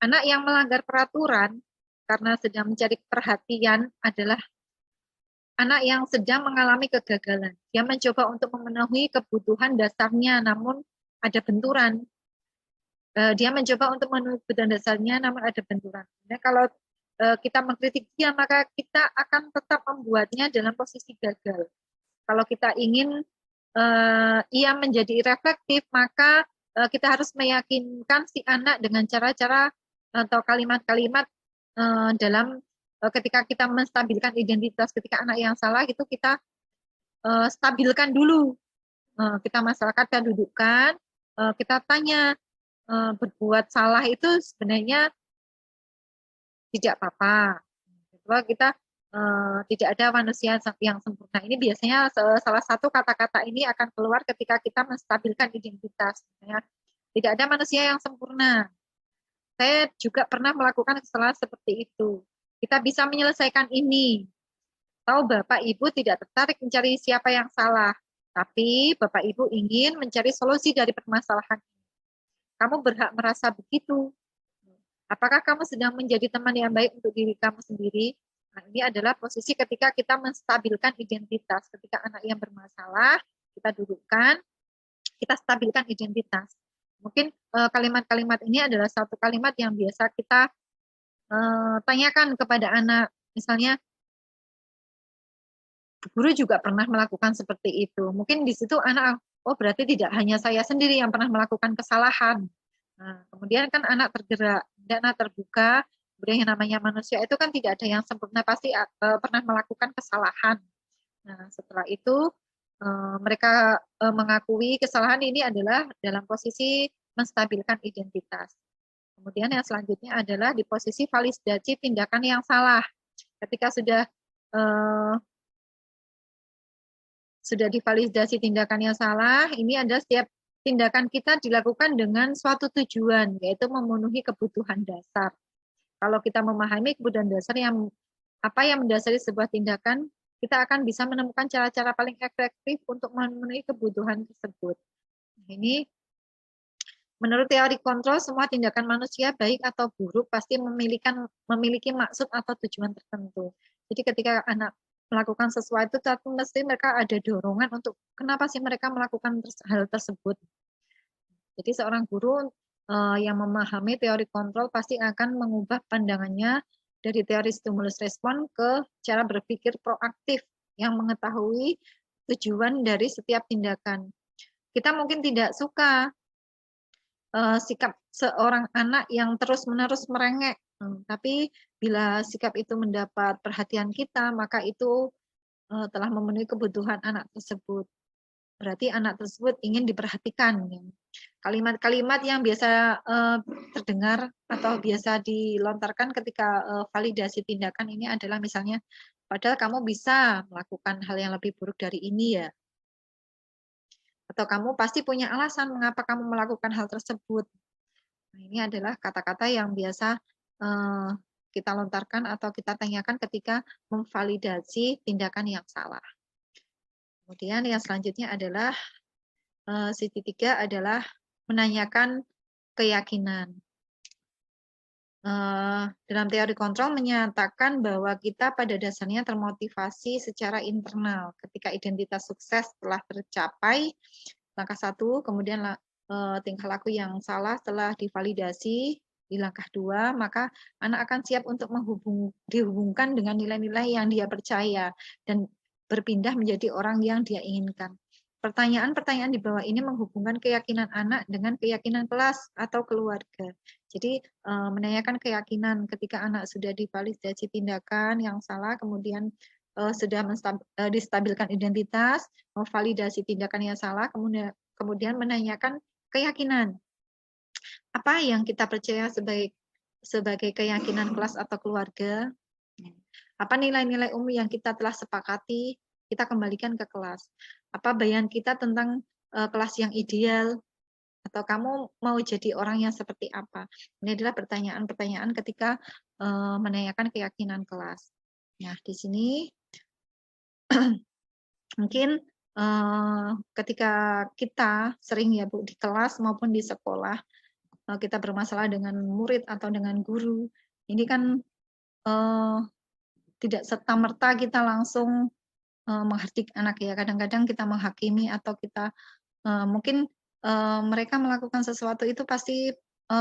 Anak yang melanggar peraturan karena sedang mencari perhatian adalah anak yang sedang mengalami kegagalan. Dia mencoba untuk memenuhi kebutuhan dasarnya, namun ada benturan. Dia mencoba untuk memenuhi kebutuhan dasarnya, namun ada benturan. Nah, kalau kita mengkritik dia, maka kita akan tetap membuatnya dalam posisi gagal. Kalau kita ingin ia menjadi reflektif, maka kita harus meyakinkan si anak dengan cara-cara atau kalimat-kalimat dalam ketika kita menstabilkan identitas ketika anak yang salah itu kita stabilkan dulu. Kita masyarakat dudukkan, kita tanya berbuat salah itu sebenarnya tidak apa-apa. Kedua, kita tidak ada manusia yang sempurna. Ini biasanya salah satu kata-kata ini akan keluar ketika kita menstabilkan identitas. Tidak ada manusia yang sempurna. Saya juga pernah melakukan kesalahan seperti itu. Kita bisa menyelesaikan ini. Tahu Bapak Ibu tidak tertarik mencari siapa yang salah, tapi Bapak Ibu ingin mencari solusi dari permasalahan. Kamu berhak merasa begitu. Apakah kamu sedang menjadi teman yang baik untuk diri kamu sendiri? Nah, ini adalah posisi ketika kita menstabilkan identitas. Ketika anak yang bermasalah, kita dudukkan, kita stabilkan identitas. Mungkin kalimat-kalimat ini adalah satu kalimat yang biasa kita tanyakan kepada anak. Misalnya, guru juga pernah melakukan seperti itu. Mungkin di situ anak, oh berarti tidak hanya saya sendiri yang pernah melakukan kesalahan. Nah, kemudian kan anak tergerak, dan anak terbuka, kemudian yang namanya manusia itu kan tidak ada yang sempurna, pasti pernah melakukan kesalahan. Nah, setelah itu mereka mengakui kesalahan ini adalah dalam posisi menstabilkan identitas. Kemudian yang selanjutnya adalah di posisi validasi tindakan yang salah. Ketika sudah divalidasi tindakan yang salah, ini ada setiap tindakan kita dilakukan dengan suatu tujuan, yaitu memenuhi kebutuhan dasar. Kalau kita memahami kebutuhan dasar yang apa yang mendasari sebuah tindakan, kita akan bisa menemukan cara-cara paling efektif untuk memenuhi kebutuhan tersebut. Ini menurut teori kontrol, semua tindakan manusia baik atau buruk pasti memiliki maksud atau tujuan tertentu. Jadi ketika anak melakukan sesuatu, tapi mesti mereka ada dorongan untuk kenapa sih mereka melakukan hal tersebut. Jadi seorang guru yang memahami teori kontrol pasti akan mengubah pandangannya dari teori stimulus respon ke cara berpikir proaktif yang mengetahui tujuan dari setiap tindakan. Kita mungkin tidak suka sikap seorang anak yang terus-menerus merengek, tapi bila sikap itu mendapat perhatian kita, maka itu telah memenuhi kebutuhan anak tersebut. Berarti anak tersebut ingin diperhatikan. Kalimat-kalimat yang biasa terdengar atau biasa dilontarkan ketika validasi tindakan ini adalah misalnya, padahal kamu bisa melakukan hal yang lebih buruk dari ini ya. Atau kamu pasti punya alasan mengapa kamu melakukan hal tersebut. Nah, ini adalah kata-kata yang biasa kita lontarkan atau kita tanyakan ketika memvalidasi tindakan yang salah. Kemudian yang selanjutnya adalah sisi 3 adalah menanyakan keyakinan. Dalam teori kontrol menyatakan bahwa kita pada dasarnya termotivasi secara internal. Ketika identitas sukses telah tercapai, langkah 1, kemudian tingkah laku yang salah telah divalidasi di langkah 2, maka anak akan siap untuk dihubungkan dengan nilai-nilai yang dia percaya dan berpindah menjadi orang yang dia inginkan. Pertanyaan-pertanyaan di bawah ini menghubungkan keyakinan anak dengan keyakinan kelas atau keluarga. Jadi menanyakan keyakinan ketika anak sudah divalidasi tindakan yang salah, kemudian sudah distabilkan identitas, memvalidasi tindakan yang salah, kemudian menanyakan keyakinan. Apa yang kita percaya sebagai keyakinan kelas atau keluarga? Apa nilai-nilai umum yang kita telah sepakati? Kita kembalikan ke kelas. Apa bayangan kita tentang kelas yang ideal? Atau kamu mau jadi orang yang seperti apa? Ini adalah pertanyaan-pertanyaan ketika menanyakan keyakinan kelas. Ya, di sini mungkin ketika kita sering ya Bu di kelas maupun di sekolah kita bermasalah dengan murid atau dengan guru, ini kan tidak serta-merta kita langsung menghardik anak ya. Kadang-kadang kita menghakimi atau kita mungkin mereka melakukan sesuatu itu pasti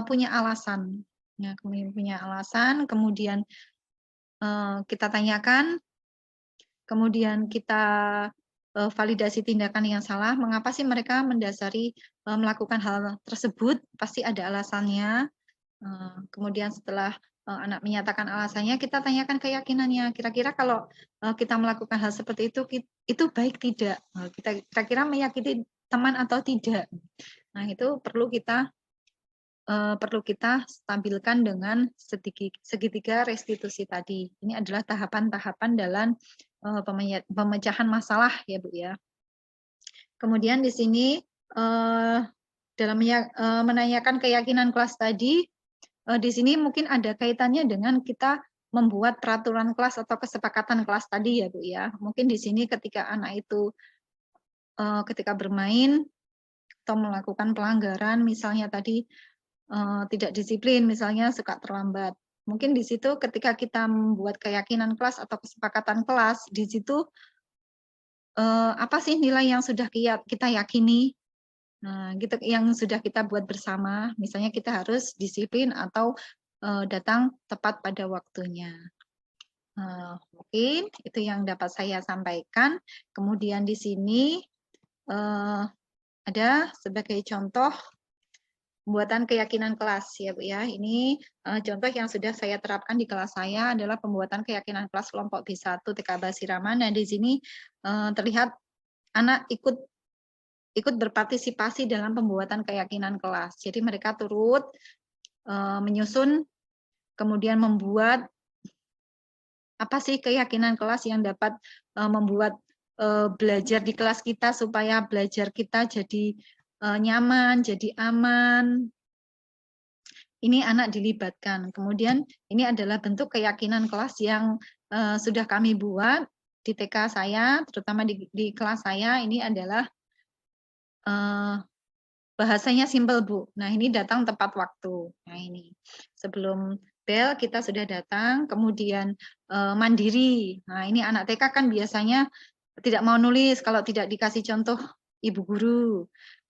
punya alasan. Ya, punya alasan, kemudian kita tanyakan, kemudian kita validasi tindakan yang salah, mengapa sih mereka mendasari melakukan hal tersebut, pasti ada alasannya. Kemudian setelah anak menyatakan alasannya, kita tanyakan keyakinannya. Kira-kira kalau kita melakukan hal seperti itu baik tidak? Kita kira-kira meyakini teman atau tidak? Nah, itu perlu kita stabilkan dengan segitiga restitusi tadi. Ini adalah tahapan-tahapan dalam pemecahan masalah ya Bu ya. Kemudian di sini dalam menanyakan keyakinan kelas tadi, di sini mungkin ada kaitannya dengan kita membuat peraturan kelas atau kesepakatan kelas tadi ya Bu ya. Mungkin di sini ketika anak itu ketika bermain atau melakukan pelanggaran, misalnya tadi tidak disiplin, misalnya suka terlambat. Mungkin di situ ketika kita membuat keyakinan kelas atau kesepakatan kelas, di situ apa sih nilai yang sudah kita yakini, gitu, yang sudah kita buat bersama. Misalnya kita harus disiplin atau datang tepat pada waktunya. Mungkin itu yang dapat saya sampaikan. Kemudian di sini ada sebagai contoh pembuatan keyakinan kelas ya Bu ya. Ini contoh yang sudah saya terapkan di kelas saya adalah pembuatan keyakinan kelas kelompok B1 TK Basirama. Nah, di sini terlihat anak ikut berpartisipasi dalam pembuatan keyakinan kelas. Jadi mereka turut menyusun, kemudian membuat apa sih keyakinan kelas yang dapat membuat belajar di kelas kita supaya belajar kita jadi nyaman, jadi aman. Ini anak dilibatkan. Kemudian ini adalah bentuk keyakinan kelas yang sudah kami buat di TK saya, terutama di kelas saya. Ini adalah bahasanya simpel Bu. Nah, ini datang tepat waktu. Nah, ini sebelum bel kita sudah datang, kemudian mandiri. Nah, ini anak TK kan biasanya tidak mau nulis kalau tidak dikasih contoh ibu guru.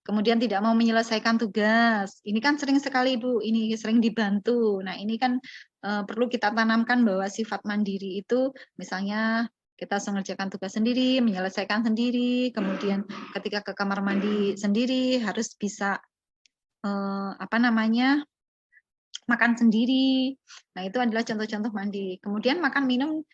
Kemudian tidak mau menyelesaikan tugas. Ini kan sering sekali Bu, ini sering dibantu. Nah, ini kan perlu kita tanamkan bahwa sifat mandiri itu misalnya kita harus mengerjakan tugas sendiri, menyelesaikan sendiri, kemudian ketika ke kamar mandi sendiri harus bisa makan sendiri. Nah, itu adalah contoh-contoh mandi. Kemudian makan minum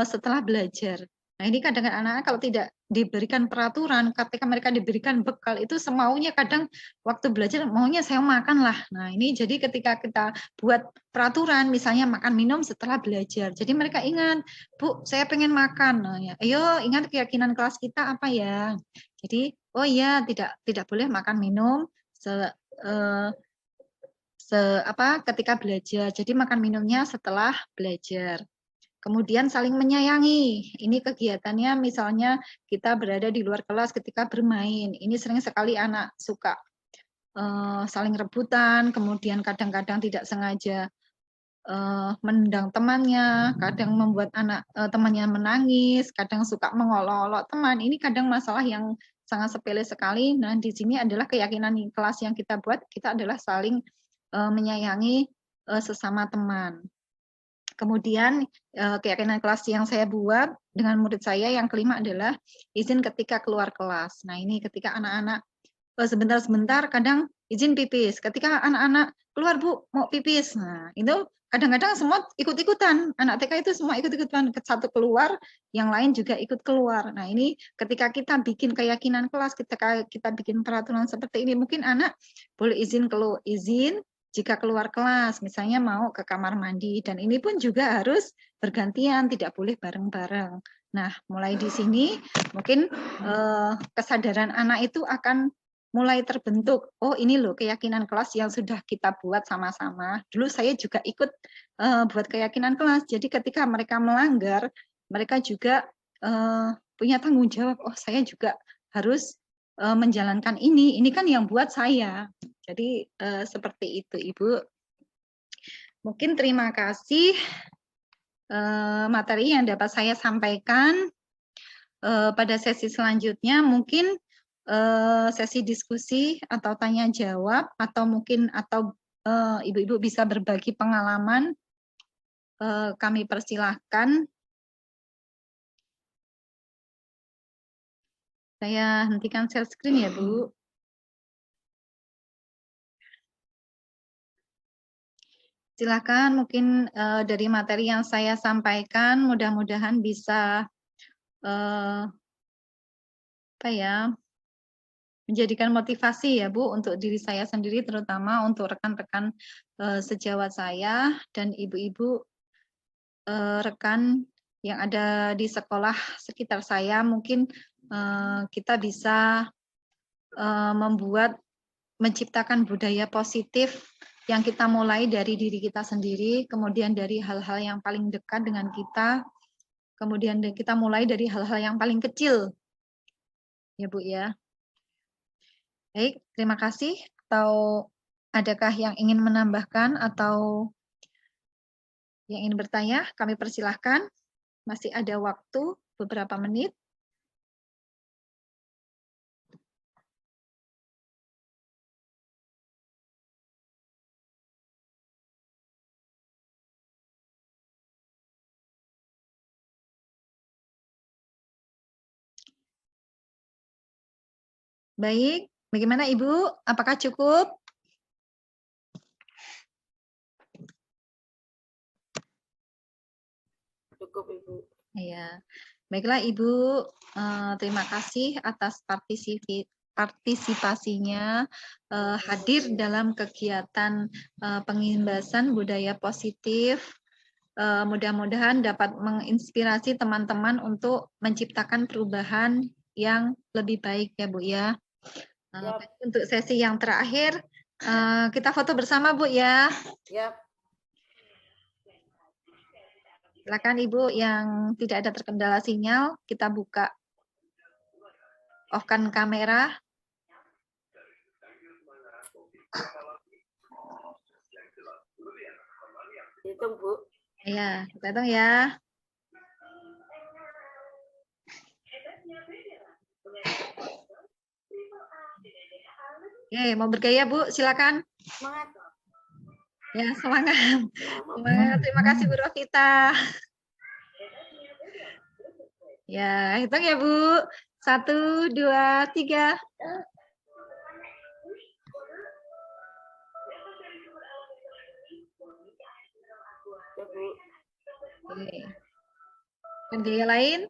setelah belajar. Nah, ini kadang-kadang anak-anak kalau tidak diberikan peraturan, ketika mereka diberikan bekal itu semaunya, kadang waktu belajar maunya saya makan lah. Nah, ini jadi ketika kita buat peraturan, misalnya makan minum setelah belajar. Jadi mereka ingat, Bu, saya pengen makan. Nah, ya, ayo ingat keyakinan kelas kita apa ya. Jadi, oh iya, tidak boleh makan minum ketika belajar. Jadi makan minumnya setelah belajar. Kemudian saling menyayangi. Ini kegiatannya misalnya kita berada di luar kelas ketika bermain. Ini sering sekali anak suka saling rebutan, kemudian kadang-kadang tidak sengaja menendang temannya, kadang membuat temannya menangis, kadang suka mengolok-olok teman. Ini kadang masalah yang sangat sepele sekali. Nah, di sini adalah keyakinan kelas yang kita buat, kita adalah saling menyayangi sesama teman. Kemudian keyakinan kelas yang saya buat dengan murid saya yang kelima adalah izin ketika keluar kelas. Nah, ini ketika anak-anak sebentar-sebentar kadang izin pipis. Ketika anak-anak keluar Bu, mau pipis. Nah, itu kadang-kadang semua ikut-ikutan. Anak TK itu semua ikut-ikutan. Satu keluar, yang lain juga ikut keluar. Nah, ini ketika kita bikin keyakinan kelas, ketika kita bikin peraturan seperti ini, mungkin anak boleh izin jika keluar kelas, misalnya mau ke kamar mandi, dan ini pun juga harus bergantian, tidak boleh bareng-bareng. Nah, mulai di sini mungkin kesadaran anak itu akan mulai terbentuk. Oh, ini loh keyakinan kelas yang sudah kita buat sama-sama. Dulu saya juga ikut buat keyakinan kelas. Jadi ketika mereka melanggar, mereka juga punya tanggung jawab. Oh, saya juga harus menjalankan ini kan yang buat saya. Jadi seperti itu, Ibu. Mungkin terima kasih materi yang dapat saya sampaikan. Pada sesi selanjutnya mungkin sesi diskusi atau tanya jawab, atau mungkin ibu-ibu bisa berbagi pengalaman. Kami persilahkan. Saya hentikan share screen ya, Bu. Silakan, mungkin dari materi yang saya sampaikan mudah-mudahan bisa menjadikan motivasi ya Bu untuk diri saya sendiri, terutama untuk rekan-rekan sejawat saya dan ibu-ibu rekan yang ada di sekolah sekitar saya. Mungkin kita bisa menciptakan budaya positif yang kita mulai dari diri kita sendiri, kemudian dari hal-hal yang paling dekat dengan kita, kemudian kita mulai dari hal-hal yang paling kecil, ya Bu ya. Baik, terima kasih. Atau adakah yang ingin menambahkan atau yang ingin bertanya? Kami persilahkan. Masih ada waktu beberapa menit. Baik, bagaimana Ibu? Apakah cukup? Cukup, Ibu. Ya, baiklah Ibu. Terima kasih atas partisipasinya hadir dalam kegiatan pengimbasan budaya positif. Mudah-mudahan dapat menginspirasi teman-teman untuk menciptakan perubahan yang lebih baik ya Bu ya. Untuk sesi yang terakhir, kita foto bersama Bu ya. Yap. Silakan Ibu yang tidak ada terkendala sinyal, kita buka off-kan kamera. Hitung, Bu. Ya, kita hitung ya. Oke, mau bergaya Bu, silakan. Semangat. Ya, semangat. Semangat. Terima kasih Bu Rofita. Ya, hitung ya Bu. 1, 2, 3. Oke. Dan gaya lain.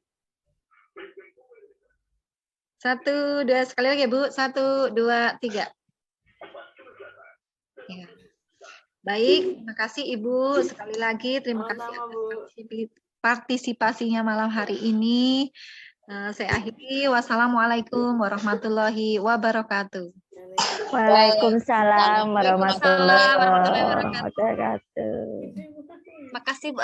1, 2, sekali lagi ya Bu. 1, 2, 3. Ya. Baik, terima kasih Ibu. Sekali lagi terima kasih atas partisipasinya malam hari ini. Saya akhiri. Wassalamualaikum warahmatullahi wabarakatuh. Waalaikumsalam warahmatullahi wabarakatuh. Makasih Bu